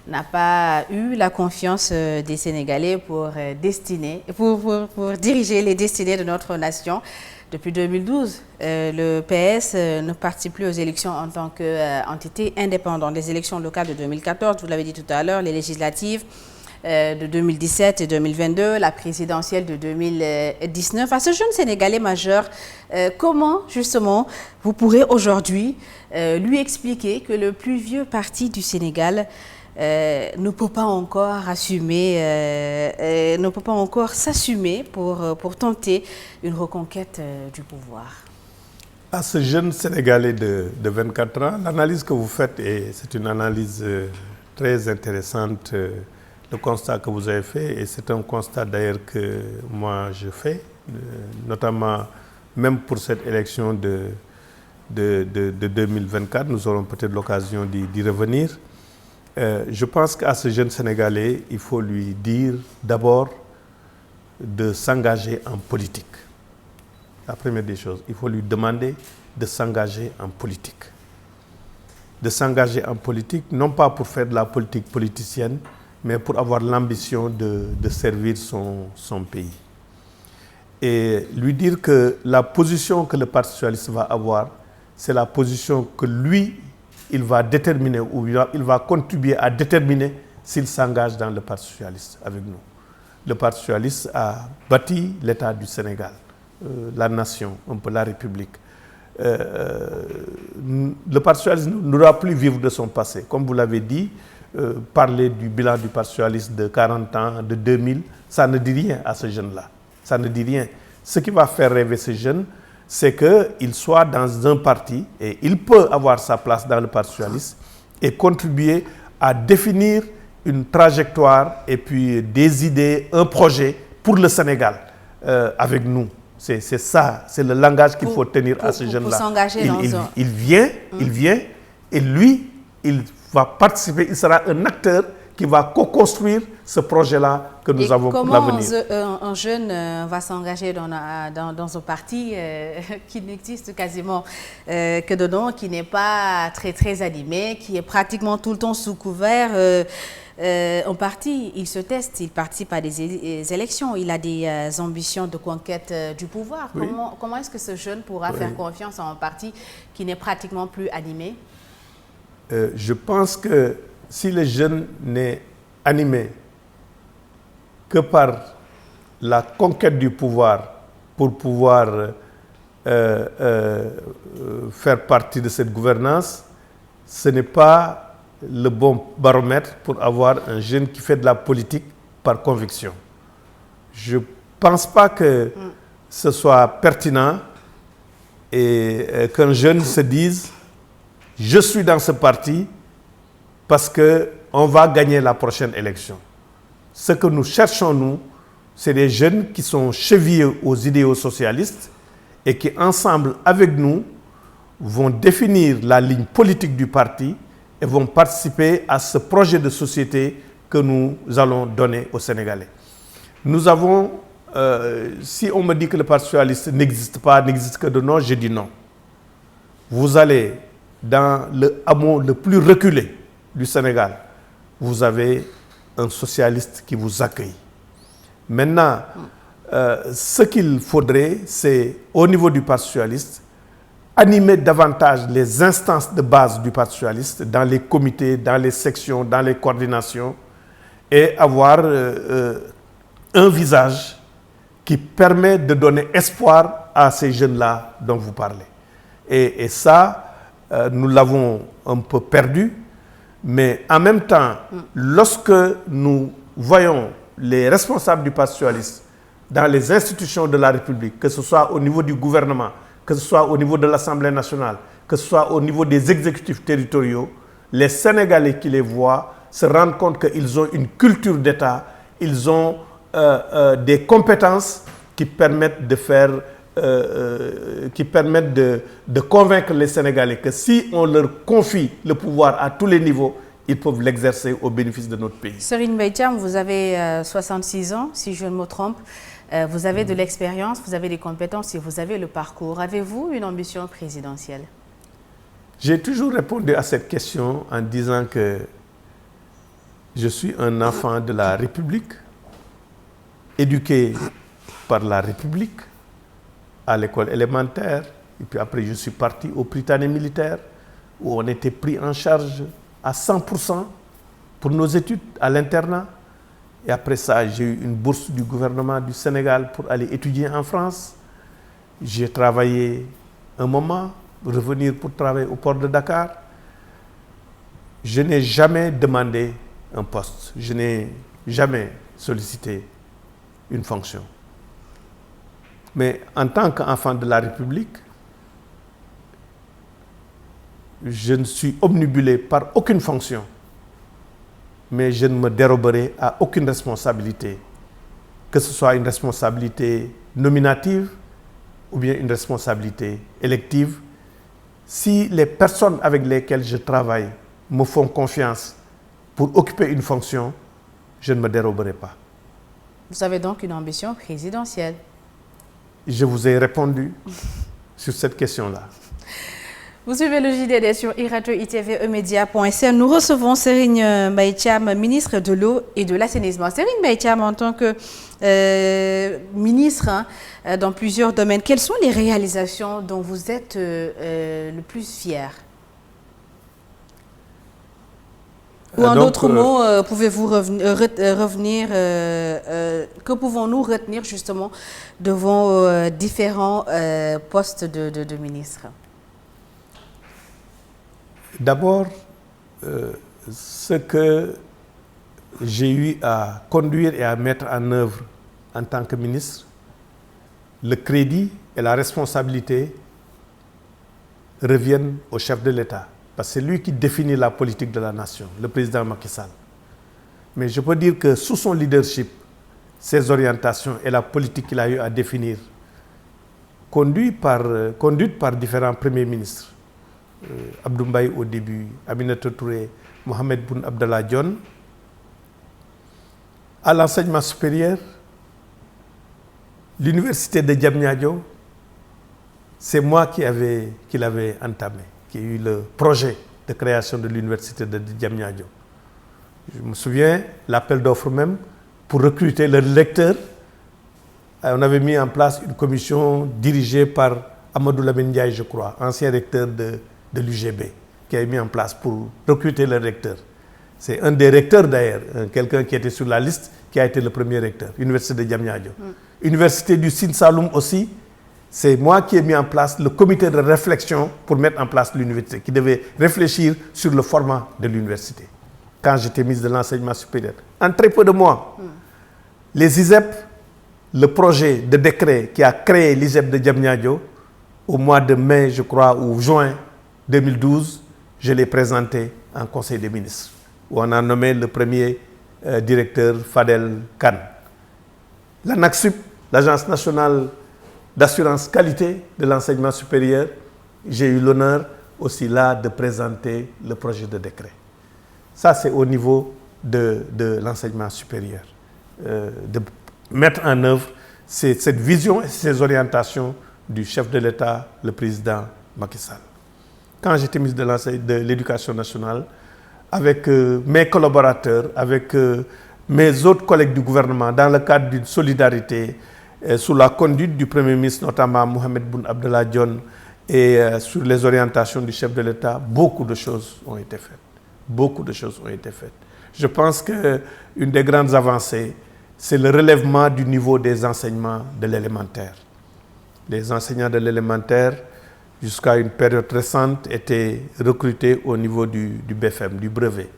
n'a pas eu la confiance des Sénégalais pour diriger les destinées de notre nation. Depuis 2012, le PS ne participe plus aux élections en tant qu'entité indépendante. Les élections locales de 2014, vous l'avez dit tout à l'heure, les législatives de 2017 et 2022, la présidentielle de 2019. À ce jeune Sénégalais majeur, comment justement vous pourrez aujourd'hui lui expliquer que le plus vieux parti du Sénégal ne peut pas encore assumer, ne peut pas encore s'assumer pour tenter une reconquête du pouvoir? À ce jeune Sénégalais de 24 ans, l'analyse que vous faites, c'est une analyse très intéressante, le constat que vous avez fait, et c'est un constat d'ailleurs que moi je fais, notamment même pour cette élection de 2024, nous aurons peut-être l'occasion d'y revenir. Je pense qu'à ce jeune Sénégalais, il faut lui dire d'abord de s'engager en politique. La première des choses, il faut lui demander de s'engager en politique. De s'engager en politique, non pas pour faire de la politique politicienne, mais pour avoir l'ambition de servir son pays. Et lui dire que la position que le Parti socialiste va avoir, c'est la position que lui, il va déterminer ou il va contribuer à déterminer s'il s'engage dans le Parti socialiste avec nous. Le Parti socialiste a bâti l'État du Sénégal, la nation, un peu la République. Le Parti socialiste ne doit plus vivre de son passé. Comme vous l'avez dit, parler du bilan du Parti socialiste de 40 ans, de 2000, ça ne dit rien à ce jeune-là. Ça ne dit rien. Ce qui va faire rêver ce jeune, c'est qu'il soit dans un parti et il peut avoir sa place dans le Parti socialiste et contribuer à définir une trajectoire et puis des idées, un projet pour le Sénégal avec nous. C'est ça, c'est le langage qu'il faut tenir à ce jeune-là. Il vient et lui, il va participer, il sera un acteur qui va co-construire ce projet-là que nous avons pour l'avenir. Comment un jeune va s'engager dans un parti qui n'existe quasiment que de nom, qui n'est pas très animé, qui est pratiquement tout le temps sous couvert un parti, il se teste, il participe à des élections, il a des ambitions de conquête du pouvoir. Oui. Comment est-ce que ce jeune pourra faire confiance à un parti qui n'est pratiquement plus animé? Je pense que si le jeune n'est animé que par la conquête du pouvoir pour pouvoir faire partie de cette gouvernance, ce n'est pas le bon baromètre pour avoir un jeune qui fait de la politique par conviction. Je ne pense pas que ce soit pertinent et qu'un jeune se dise « je suis dans ce parti parce qu'on va gagner la prochaine élection ». Ce que nous cherchons, nous, c'est des jeunes qui sont chevillés aux idéaux socialistes et qui, ensemble avec nous, vont définir la ligne politique du parti et vont participer à ce projet de société que nous allons donner aux Sénégalais. Nous avons, si on me dit que le Parti socialiste n'existe pas, n'existe que de nom, je dis non. Vous allez dans le hameau le plus reculé du Sénégal, vous avez un socialiste qui vous accueille. Maintenant, ce qu'il faudrait, c'est, au niveau du Parti socialiste, animer davantage les instances de base du Parti socialiste, dans les comités, dans les sections, dans les coordinations, et avoir un visage qui permet de donner espoir à ces jeunes-là dont vous parlez. Et ça, nous l'avons un peu perdu, mais en même temps, lorsque nous voyons les responsables du Parti socialiste dans les institutions de la République, que ce soit au niveau du gouvernement, que ce soit au niveau de l'Assemblée nationale, que ce soit au niveau des exécutifs territoriaux, les Sénégalais qui les voient se rendent compte qu'ils ont une culture d'État, ils ont des compétences qui permettent de faire, de convaincre les Sénégalais que si on leur confie le pouvoir à tous les niveaux, ils peuvent l'exercer au bénéfice de notre pays. Serigne Mbaye Thiam, vous avez 66 ans, si je ne me trompe. Vous avez de l'expérience, vous avez des compétences et vous avez le parcours. Avez-vous une ambition présidentielle? J'ai toujours répondu à cette question en disant que je suis un enfant de la République, éduqué par la République à l'école élémentaire. Et puis après, je suis parti au Prytanée militaire où on était pris en charge à 100% pour nos études à l'internat. Et après ça, j'ai eu une bourse du gouvernement du Sénégal pour aller étudier en France. J'ai travaillé un moment, revenir pour travailler au port de Dakar. Je n'ai jamais demandé un poste. Je n'ai jamais sollicité une fonction. Mais en tant qu'enfant de la République, je ne suis obnubilé par aucune fonction. Mais je ne me déroberai à aucune responsabilité, que ce soit une responsabilité nominative ou bien une responsabilité élective. Si les personnes avec lesquelles je travaille me font confiance pour occuper une fonction, je ne me déroberai pas. Vous avez donc une ambition présidentielle? Je vous ai répondu sur cette question-là. Vous suivez le JDD sur iRadio, ITV, emedia.sn. Nous recevons Serigne Mbaye Thiam, ministre de l'eau et de l'assainissement. Serigne Mbaye Thiam, en tant que ministre dans plusieurs domaines, quelles sont les réalisations dont vous êtes le plus fier? Ou en d'autres mots, pouvez-vous revenir, que pouvons-nous retenir justement de vos différents postes de ministre? D'abord, ce que j'ai eu à conduire et à mettre en œuvre en tant que ministre, le crédit et la responsabilité reviennent au chef de l'État. Parce que c'est lui qui définit la politique de la nation, le président Macky Sall. Mais je peux dire que sous son leadership, ses orientations et la politique qu'il a eu à définir, conduite par différents premiers ministres, Abdou Mbaye au début, Aminata Touré, Mohamed Boun Abdallah Dionne, à l'enseignement supérieur, l'université de Diamniadio, c'est moi qui l'avais entamé, qui ai eu le projet de création de l'université de Diamniadio. Je me souviens, l'appel d'offres même, pour recruter le recteur, on avait mis en place une commission dirigée par Amadou Lamine Ndiaye, je crois, ancien recteur de l'UGB, qui a mis en place pour recruter le recteur. C'est un des recteurs d'ailleurs, quelqu'un qui était sur la liste, qui a été le premier recteur, Université de Diamniadio. Université du Sine Saloum aussi, c'est moi qui ai mis en place le comité de réflexion pour mettre en place l'université, qui devait réfléchir sur le format de l'université, quand j'étais ministre de l'enseignement supérieur. En très peu de mois, les ISEP, le projet de décret qui a créé l'ISEP de Diamniadio, au mois de mai, je crois, ou juin 2012, je l'ai présenté en Conseil des ministres, où on a nommé le premier directeur Fadel Khan. L'ANAQ-Sup, l'Agence nationale d'assurance qualité de l'enseignement supérieur, j'ai eu l'honneur aussi là de présenter le projet de décret. Ça, c'est au niveau de l'enseignement supérieur, de mettre en œuvre cette vision et ces orientations du chef de l'État, le président Macky Sall. Quand j'étais ministre de l'Éducation nationale, avec mes collaborateurs, avec mes autres collègues du gouvernement, dans le cadre d'une solidarité, sous la conduite du Premier ministre, notamment Mohamed Boun Abdallah Dionne, et sur les orientations du chef de l'État, beaucoup de choses ont été faites. Beaucoup de choses ont été faites. Je pense qu'une des grandes avancées, c'est le relèvement du niveau des enseignements de l'élémentaire. Les enseignants de l'élémentaire, jusqu'à une période récente, étaient recrutés au niveau du BFM, du brevet.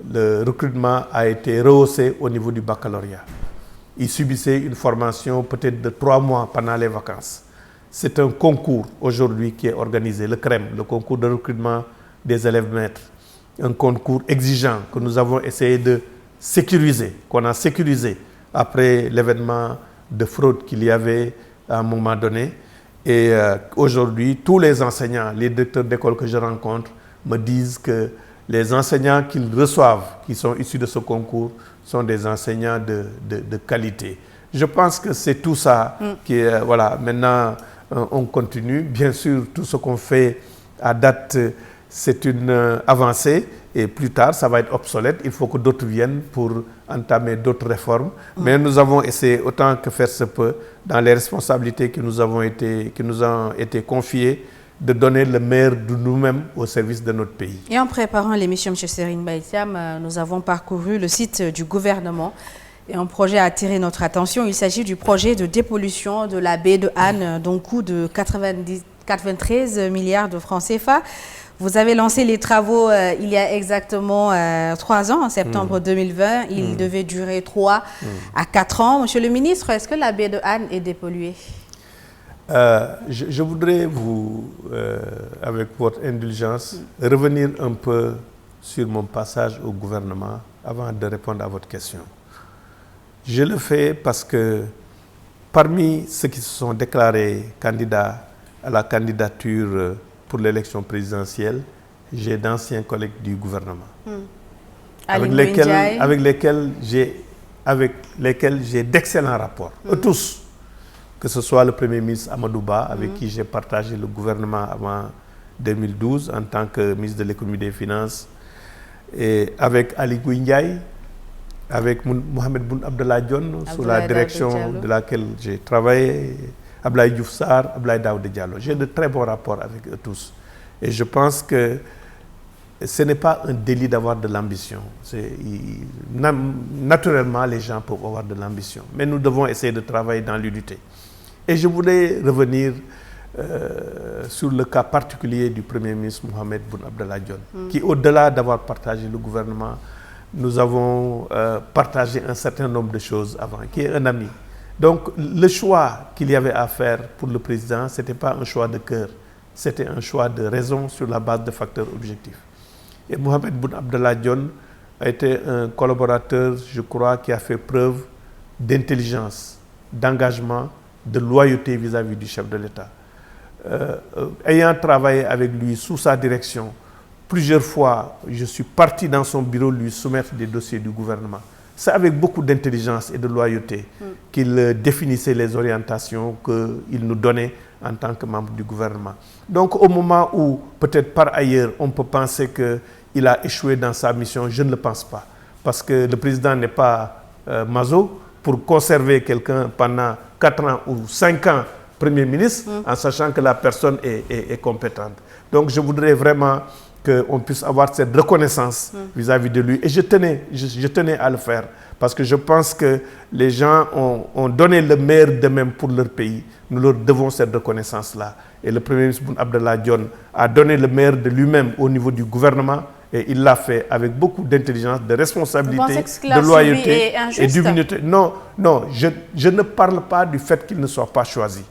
le recrutement a été rehaussé au niveau du baccalauréat. Ils subissaient une formation peut-être de 3 mois pendant les vacances. C'est un concours aujourd'hui qui est organisé, le CREM, le concours de recrutement des élèves maîtres. Un concours exigeant que nous avons essayé de sécuriser, qu'on a sécurisé après l'événement de fraude qu'il y avait à un moment donné. Et aujourd'hui, tous les enseignants, les directeurs d'école que je rencontre me disent que les enseignants qu'ils reçoivent, qui sont issus de ce concours, sont des enseignants de qualité. Je pense que c'est tout ça qui est... Voilà, maintenant, on continue. Bien sûr, tout ce qu'on fait à date, c'est une avancée. Et plus tard, ça va être obsolète. Il faut que d'autres viennent pour entamer d'autres réformes. Mais nous avons essayé, autant que faire se peut, dans les responsabilités qui nous ont été confiées, de donner le meilleur de nous-mêmes au service de notre pays. Et en préparant l'émission, M. Serigne Mbaye Thiam, nous avons parcouru le site du gouvernement et un projet a attiré notre attention. Il s'agit du projet de dépollution de la baie de Han, dont coût de 93 milliards de francs CFA. Vous avez lancé les travaux il y a exactement 3 ans, en septembre 2020. Il devait durer 3 à 4 ans. Monsieur le ministre, est-ce que la baie de Han est dépolluée? Je voudrais vous, avec votre indulgence, revenir un peu sur mon passage au gouvernement avant de répondre à votre question. Je le fais parce que parmi ceux qui se sont déclarés candidats à la candidature pour l'élection présidentielle, j'ai d'anciens collègues du gouvernement avec lesquels j'ai d'excellents rapports, tous. Que ce soit le Premier ministre Amadou Ba, avec qui j'ai partagé le gouvernement avant 2012 en tant que ministre de l'économie et des finances, et avec Ali Ngouille Ndiaye, avec Mohamed Boun Abdallah Dionne, sous la direction de laquelle j'ai travaillé, Abdoulaye Diouf Sarr, Abdoulaye Daouda Diallo. J'ai de très bons rapports avec eux tous. Et je pense que ce n'est pas un délit d'avoir de l'ambition. Naturellement, les gens peuvent avoir de l'ambition. Mais nous devons essayer de travailler dans l'unité. Et je voulais revenir sur le cas particulier du Premier ministre Mohamed Boun Abdallah Dionne, qui, au-delà d'avoir partagé le gouvernement, nous avons partagé un certain nombre de choses avant, qui est un ami. Donc, le choix qu'il y avait à faire pour le président, ce n'était pas un choix de cœur, c'était un choix de raison sur la base de facteurs objectifs. Et Mohamed Boun Abdallah Dionne a été un collaborateur, je crois, qui a fait preuve d'intelligence, d'engagement, de loyauté vis-à-vis du chef de l'État. Ayant travaillé avec lui sous sa direction, plusieurs fois, je suis parti dans son bureau lui soumettre des dossiers du gouvernement. C'est avec beaucoup d'intelligence et de loyauté qu'il définissait les orientations qu'il nous donnait en tant que membre du gouvernement. Donc au moment où, peut-être par ailleurs, on peut penser qu'il a échoué dans sa mission, je ne le pense pas. Parce que le président n'est pas maso pour conserver quelqu'un pendant 4 ans ou 5 ans Premier ministre, en sachant que la personne est compétente. Donc je voudrais vraiment qu'on puisse avoir cette reconnaissance vis-à-vis de lui. Et je tenais à le faire, parce que je pense que les gens ont donné le meilleur d'eux-mêmes pour leur pays. Nous leur devons cette reconnaissance-là. Et le Premier ministre Boun Abdallah Dionne a donné le meilleur de lui-même au niveau du gouvernement, et il l'a fait avec beaucoup d'intelligence, de responsabilité, de loyauté et d'humilité. Non, je ne parle pas du fait qu'il ne soit pas choisi.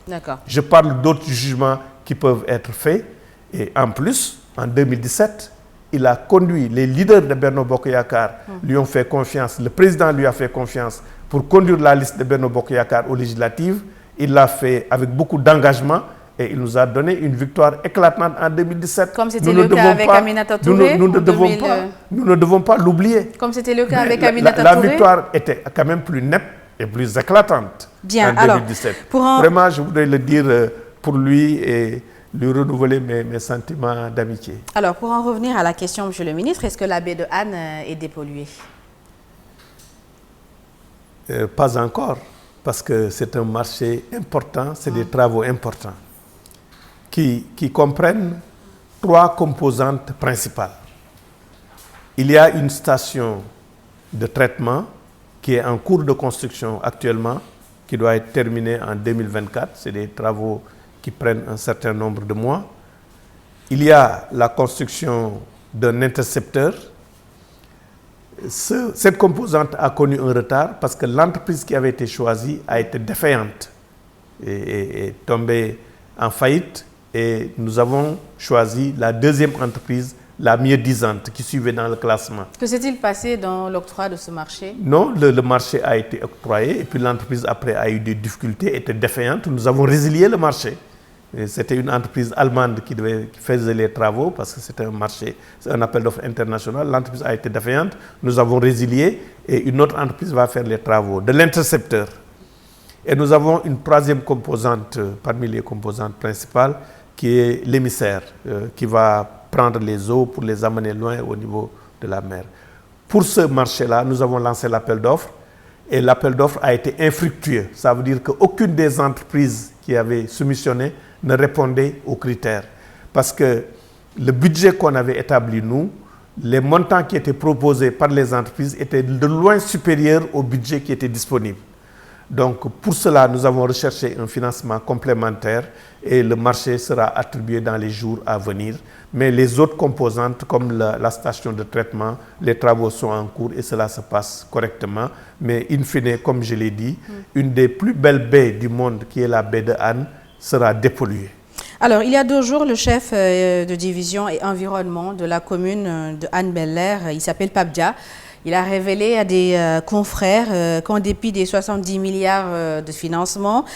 Je parle d'autres jugements qui peuvent être faits. Et en plus, en 2017, il a conduit, les leaders de Benno Bokk Yakaar lui ont fait confiance, le président lui a fait confiance pour conduire la liste de Benno Bokk Yakaar aux législatives. Il l'a fait avec beaucoup d'engagement et il nous a donné une victoire éclatante en 2017. Comme c'était le cas avec Aminata Touré. Nous ne devons pas l'oublier. Comme c'était le cas avec Aminata Touré. La victoire était quand même plus nette et plus éclatante en 2017. Vraiment, je voudrais le dire pour lui et lui renouveler mes sentiments d'amitié. Alors, pour en revenir à la question, Monsieur le ministre, est-ce que la baie de Han est dépolluée? Pas encore, parce que c'est un marché important, c'est des travaux importants qui comprennent 3 composantes principales. Il y a une station de traitement qui est en cours de construction actuellement, qui doit être terminée en 2024. C'est des travaux qui prennent un certain nombre de mois. Il y a la construction d'un intercepteur Cette composante a connu un retard parce que l'entreprise qui avait été choisie a été défaillante et est tombée en faillite. Et nous avons choisi la deuxième entreprise, la mieux disante, qui suivait dans le classement. Que s'est-il passé dans l'octroi de ce marché? Non, le marché a été octroyé et puis l'entreprise après a eu des difficultés, était défaillante. Nous avons résilié le marché. C'était une entreprise allemande qui faisait les travaux parce que c'était un marché, c'est un appel d'offres international. L'entreprise a été défaillante, nous avons résilié et une autre entreprise va faire les travaux de l'intercepteur. Et nous avons une troisième composante parmi les composantes principales qui est l'émissaire qui va prendre les eaux pour les amener loin au niveau de la mer. Pour ce marché-là, nous avons lancé l'appel d'offres et l'appel d'offres a été infructueux. Ça veut dire qu'aucune des entreprises qui avaient soumissionné ne répondait aux critères. Parce que le budget qu'on avait établi, nous, les montants qui étaient proposés par les entreprises étaient de loin supérieurs au budget qui était disponible. Donc, pour cela, nous avons recherché un financement complémentaire et le marché sera attribué dans les jours à venir. Mais les autres composantes, comme la station de traitement, les travaux sont en cours et cela se passe correctement. Mais in fine, comme je l'ai dit, une des plus belles baies du monde, qui est la baie de Hann, sera dépolluée. Alors, il y a 2 jours, le chef de division et environnement de la commune de Hann-Bel-Air, il s'appelle Pape Dia, il a révélé à des confrères qu'en dépit des 70 milliards de financement,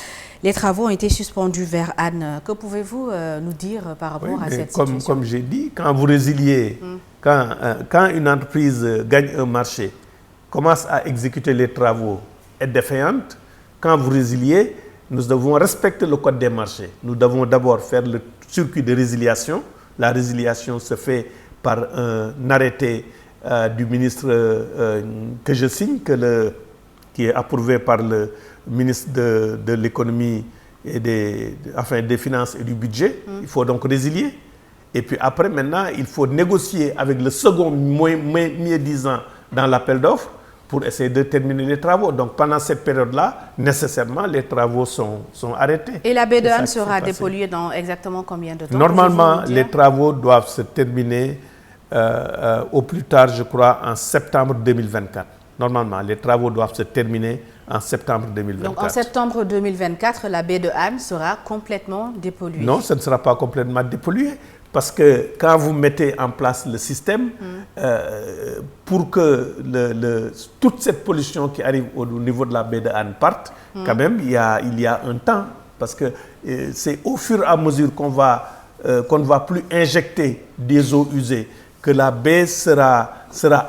les travaux ont été suspendus vers Hann. Que pouvez-vous nous dire par rapport à cette situation? Comme j'ai dit, quand vous résiliez, quand une entreprise gagne un marché, commence à exécuter les travaux, est défaillante, quand vous résiliez, nous devons respecter le code des marchés. Nous devons d'abord faire le circuit de résiliation. La résiliation se fait par un arrêté du ministre que je signe, qui est approuvé par le ministre de l'économie et des finances et du budget. Il faut donc résilier. Et puis après, maintenant, il faut négocier avec le second mieux disant dans l'appel d'offres pour essayer de terminer les travaux. Donc pendant cette période-là, nécessairement, les travaux sont arrêtés. Et la baie de Hann sera dépolluée dans exactement combien de temps? Normalement, les travaux doivent se terminer au plus tard, je crois, en septembre 2024. Normalement, les travaux doivent se terminer en septembre 2024. Donc en septembre 2024, la baie de Hann sera complètement dépolluée? Non, ce ne sera pas complètement dépollué. Parce que quand vous mettez en place le système, pour que toute cette pollution qui arrive au niveau de la baie de Hann parte, quand même, il y a un temps. Parce que c'est au fur et à mesure qu'on ne va plus injecter des eaux usées, que la baie sera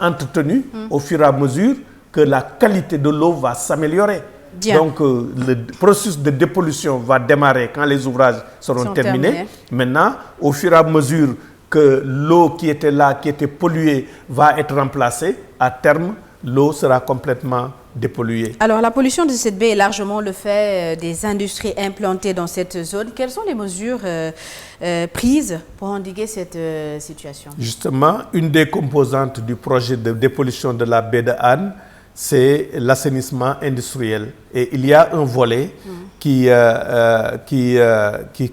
entretenue, au fur et à mesure que la qualité de l'eau va s'améliorer. Bien. Donc, le processus de dépollution va démarrer quand les ouvrages seront terminés. Maintenant, au fur et à mesure que l'eau qui était là, qui était polluée, va être remplacée, à terme, l'eau sera complètement dépolluée. Alors, la pollution de cette baie est largement le fait des industries implantées dans cette zone. Quelles sont les mesures prises pour endiguer cette situation? Justement, une des composantes du projet de dépollution de la baie de Hann, c'est l'assainissement industriel. Et il y a un volet qui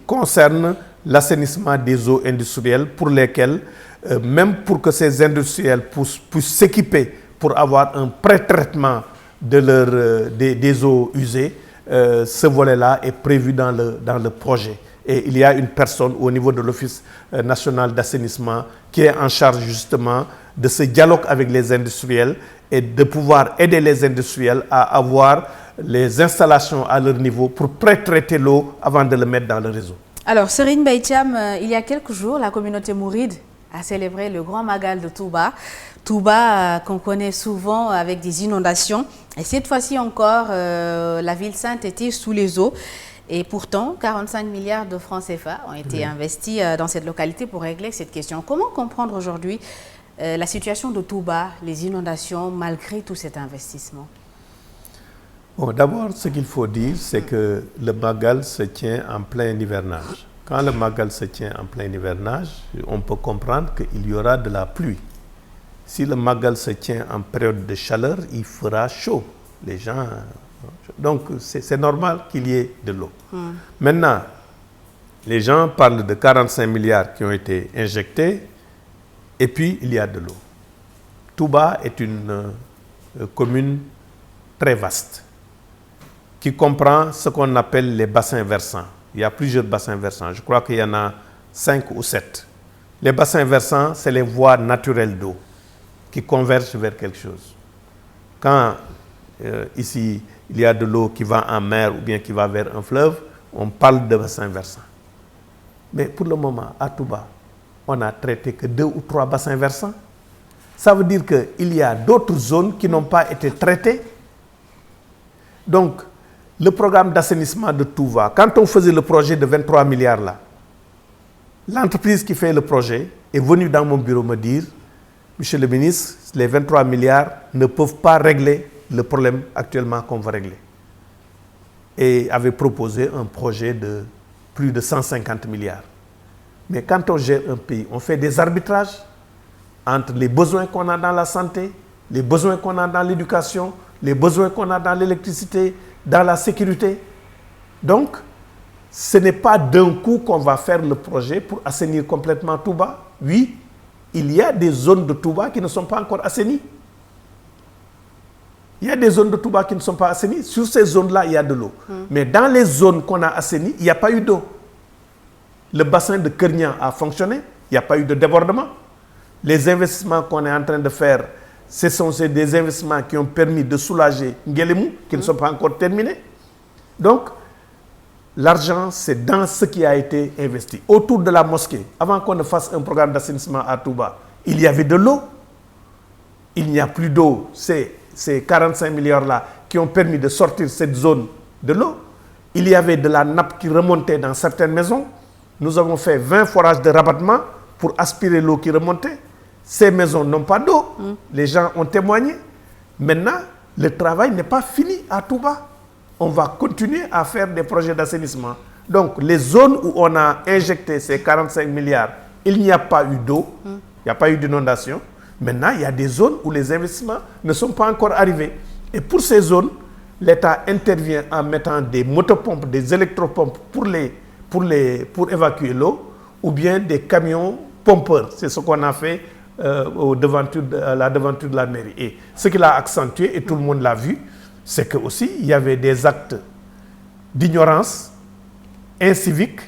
concerne l'assainissement des eaux industrielles pour lesquelles, même pour que ces industriels puissent s'équiper pour avoir un pré-traitement des eaux usées, ce volet-là est prévu dans le projet. Et il y a une personne au niveau de l'Office national d'assainissement qui est en charge justement de ce dialogue avec les industriels et de pouvoir aider les industriels à avoir les installations à leur niveau pour pré-traiter l'eau avant de le mettre dans le réseau. Alors, Serigne Mbaye Thiam, il y a quelques jours, la communauté mouride a célébré le grand magal de Touba. Touba, qu'on connaît souvent avec des inondations. Et cette fois-ci encore, la ville sainte était sous les eaux. Et pourtant, 45 milliards de francs CFA ont été investis dans cette localité pour régler cette question. Comment comprendre aujourd'hui la situation de Touba, les inondations, malgré tout cet investissement? Bon, d'abord, ce qu'il faut dire, c'est que le magal se tient en plein hivernage. Quand le magal se tient en plein hivernage, on peut comprendre qu'il y aura de la pluie. Si le magal se tient en période de chaleur, il fera chaud. Les gens... Donc, c'est normal qu'il y ait de l'eau. Maintenant, les gens parlent de 45 milliards qui ont été injectés et puis il y a de l'eau. Touba est une commune très vaste qui comprend ce qu'on appelle les bassins versants. Il y a plusieurs bassins versants. Je crois qu'il y en a 5 ou 7. Les bassins versants, c'est les voies naturelles d'eau qui convergent vers quelque chose. Quand ici, il y a de l'eau qui va en mer ou bien qui va vers un fleuve, on parle de bassins versants. Mais pour le moment, à Touba, on n'a traité que 2 ou 3 bassins versants. Ça veut dire qu'il y a d'autres zones qui n'ont pas été traitées. Donc, le programme d'assainissement de Touba, quand on faisait le projet de 23 milliards là, l'entreprise qui fait le projet est venue dans mon bureau me dire, Monsieur le ministre, les 23 milliards ne peuvent pas régler le problème actuellement qu'on va régler. Et avait proposé un projet de plus de 150 milliards. Mais quand on gère un pays, on fait des arbitrages entre les besoins qu'on a dans la santé, les besoins qu'on a dans l'éducation, les besoins qu'on a dans l'électricité, dans la sécurité. Donc, ce n'est pas d'un coup qu'on va faire le projet pour assainir complètement Touba. Oui, il y a des zones de Touba qui ne sont pas encore assainies. Il y a des zones de Touba qui ne sont pas assainies. Sur ces zones-là, il y a de l'eau. Mais dans les zones qu'on a assainies, il n'y a pas eu d'eau. Le bassin de Kernian a fonctionné, il n'y a pas eu de débordement. Les investissements qu'on est en train de faire, c'est des investissements qui ont permis de soulager Nguélémou, qui ne sont pas encore terminés. Donc, l'argent, c'est dans ce qui a été investi. Autour de la mosquée, avant qu'on ne fasse un programme d'assainissement à Touba, il y avait de l'eau. Il n'y a plus d'eau. C'est ces 45 milliards-là qui ont permis de sortir cette zone de l'eau. Il y avait de la nappe qui remontait dans certaines maisons. Nous avons fait 20 forages de rabattement pour aspirer l'eau qui remontait. Ces maisons n'ont pas d'eau. Les gens ont témoigné. Maintenant, le travail n'est pas fini à Touba. On va continuer à faire des projets d'assainissement. Donc, les zones où on a injecté ces 45 milliards, il n'y a pas eu d'eau, il n'y a pas eu d'inondation. Maintenant, il y a des zones où les investissements ne sont pas encore arrivés. Et pour ces zones, l'État intervient en mettant des motopompes, des électropompes pour évacuer l'eau, ou bien des camions pompeurs. C'est ce qu'on a fait à la devanture de la mairie. Et ce qu'il a accentué, et tout le monde l'a vu, c'est que aussi il y avait des actes d'ignorance incivique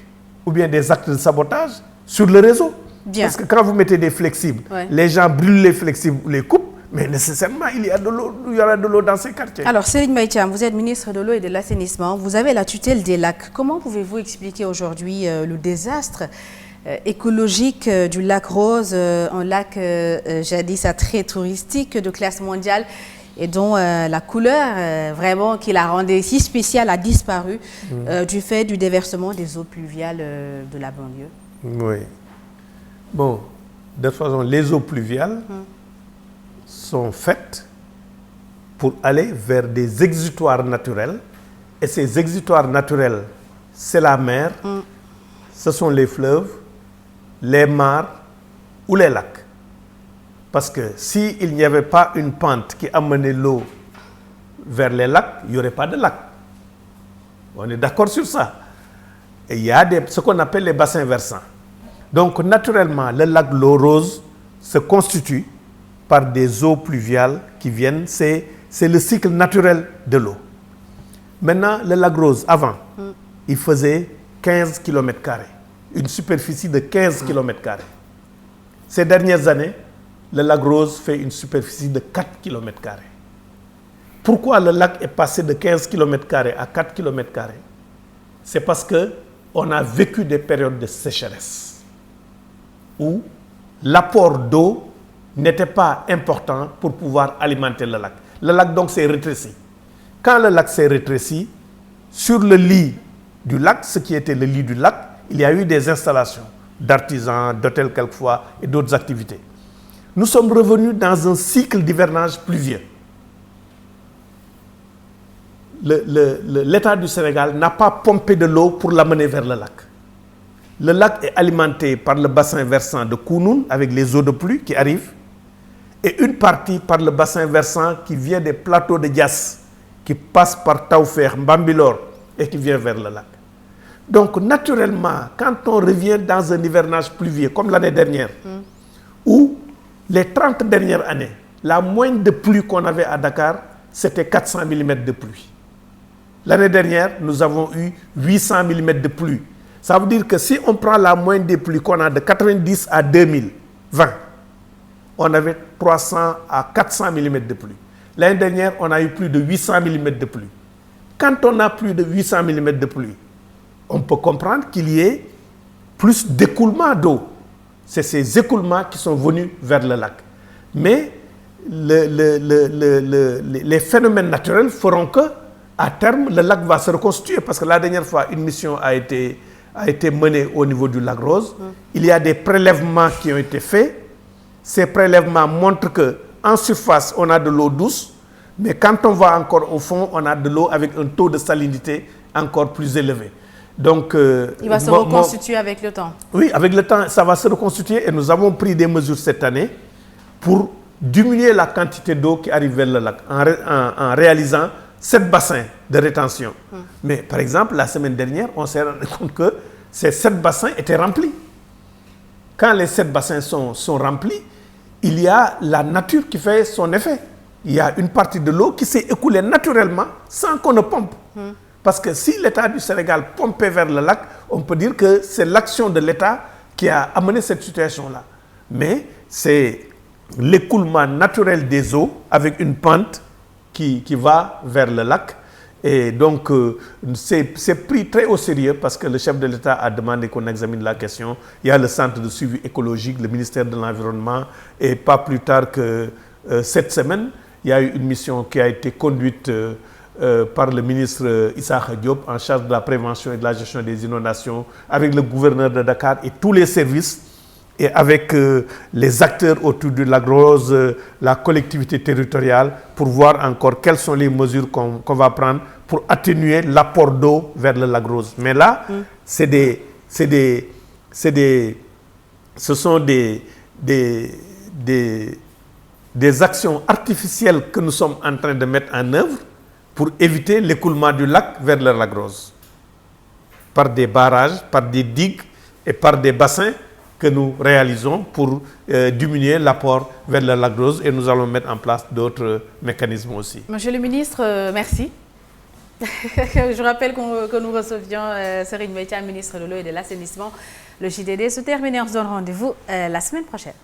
ou bien des actes de sabotage sur le réseau. Bien. Parce que quand vous mettez des flexibles, les gens brûlent les flexibles ou les coupent, mais nécessairement il y aura de l'eau dans ces quartiers. Alors Serigne Mbaye Thiam, vous êtes ministre de l'eau et de l'assainissement, vous avez la tutelle des lacs. Comment pouvez-vous expliquer aujourd'hui le désastre écologique du lac Rose, un lac jadis très touristique de classe mondiale et dont la couleur vraiment qui la rendait si spéciale a disparu du fait du déversement des eaux pluviales de la banlieue? Oui. Bon, de toute façon, les eaux pluviales sont faites pour aller vers des exutoires naturels. Et ces exutoires naturels, c'est la mer, ce sont les fleuves, les mares ou les lacs. Parce que s'il n'y avait pas une pente qui amenait l'eau vers les lacs, il n'y aurait pas de lac. On est d'accord sur ça. Et il y a ce qu'on appelle les bassins versants. Donc naturellement, le lac L'eau Rose se constitue par des eaux pluviales qui viennent. C'est le cycle naturel de l'eau. Maintenant, le lac Rose, avant, il faisait 15 km². Une superficie de 15 km². Ces dernières années, le lac Rose fait une superficie de 4 km². Pourquoi le lac est passé de 15 km² à 4 km²? C'est parce qu'on a vécu des périodes de sécheresse où l'apport d'eau n'était pas important pour pouvoir alimenter le lac. Le lac donc s'est rétréci. Quand le lac s'est rétréci, sur le lit du lac, ce qui était le lit du lac, il y a eu des installations d'artisans, d'hôtels quelquefois et d'autres activités. Nous sommes revenus dans un cycle d'hivernage pluvieux. L'État du Sénégal n'a pas pompé de l'eau pour l'amener vers le lac. Le lac est alimenté par le bassin versant de Kounoun avec les eaux de pluie qui arrivent et une partie par le bassin versant qui vient des plateaux de Diass qui passe par Taoufekh, Mbambilor et qui vient vers le lac. Donc naturellement, quand on revient dans un hivernage pluvieux comme l'année dernière, où les 30 dernières années, la moyenne de pluie qu'on avait à Dakar, c'était 400 mm de pluie. L'année dernière, nous avons eu 800 mm de pluie. Ça veut dire que si on prend la moyenne des pluies qu'on a de 90 à 2020, on avait 300 à 400 mm de pluie. L'année dernière, on a eu plus de 800 mm de pluie. Quand on a plus de 800 mm de pluie, on peut comprendre qu'il y ait plus d'écoulement d'eau. C'est ces écoulements qui sont venus vers le lac. Mais les phénomènes naturels feront que, à terme, le lac va se reconstituer. Parce que la dernière fois, une mission a été menée au niveau du lac Rose. Il y a des prélèvements qui ont été faits. Ces prélèvements montrent qu'en surface, on a de l'eau douce. Mais quand on va encore au fond, on a de l'eau avec un taux de salinité encore plus élevé. Donc, il va se reconstituer avec le temps. Oui, avec le temps, ça va se reconstituer et nous avons pris des mesures cette année pour diminuer la quantité d'eau qui arrive vers le lac en réalisant 7 bassins de rétention. Mais par exemple, la semaine dernière, on s'est rendu compte que ces 7 bassins étaient remplis. Quand les 7 bassins sont remplis, il y a la nature qui fait son effet. Il y a une partie de l'eau qui s'est écoulée naturellement sans qu'on ne pompe. Parce que si l'État du Sénégal pompait vers le lac, on peut dire que c'est l'action de l'État qui a amené cette situation-là. Mais c'est l'écoulement naturel des eaux avec une pente qui va vers le lac. Et donc, c'est pris très au sérieux parce que le chef de l'État a demandé qu'on examine la question. Il y a le centre de suivi écologique, le ministère de l'Environnement. Et pas plus tard que cette semaine, il y a eu une mission qui a été conduite par le ministre Issakha Diop en charge de la prévention et de la gestion des inondations, avec le gouverneur de Dakar et tous les services, et avec les acteurs autour du lac Rose, la collectivité territoriale, pour voir encore quelles sont les mesures qu'on va prendre pour atténuer l'apport d'eau vers le lac Rose. Mais là, ce sont des actions artificielles que nous sommes en train de mettre en œuvre pour éviter l'écoulement du lac vers le lac Rose. Par des barrages, par des digues et par des bassins que nous réalisons pour diminuer l'apport vers le lac Rose, et nous allons mettre en place d'autres mécanismes aussi. Monsieur le ministre, merci. Je rappelle que nous recevions Serigne Mbaye Thiam, ministre de l'eau et de l'assainissement. Le JDD se termine et on se donne rendez-vous la semaine prochaine.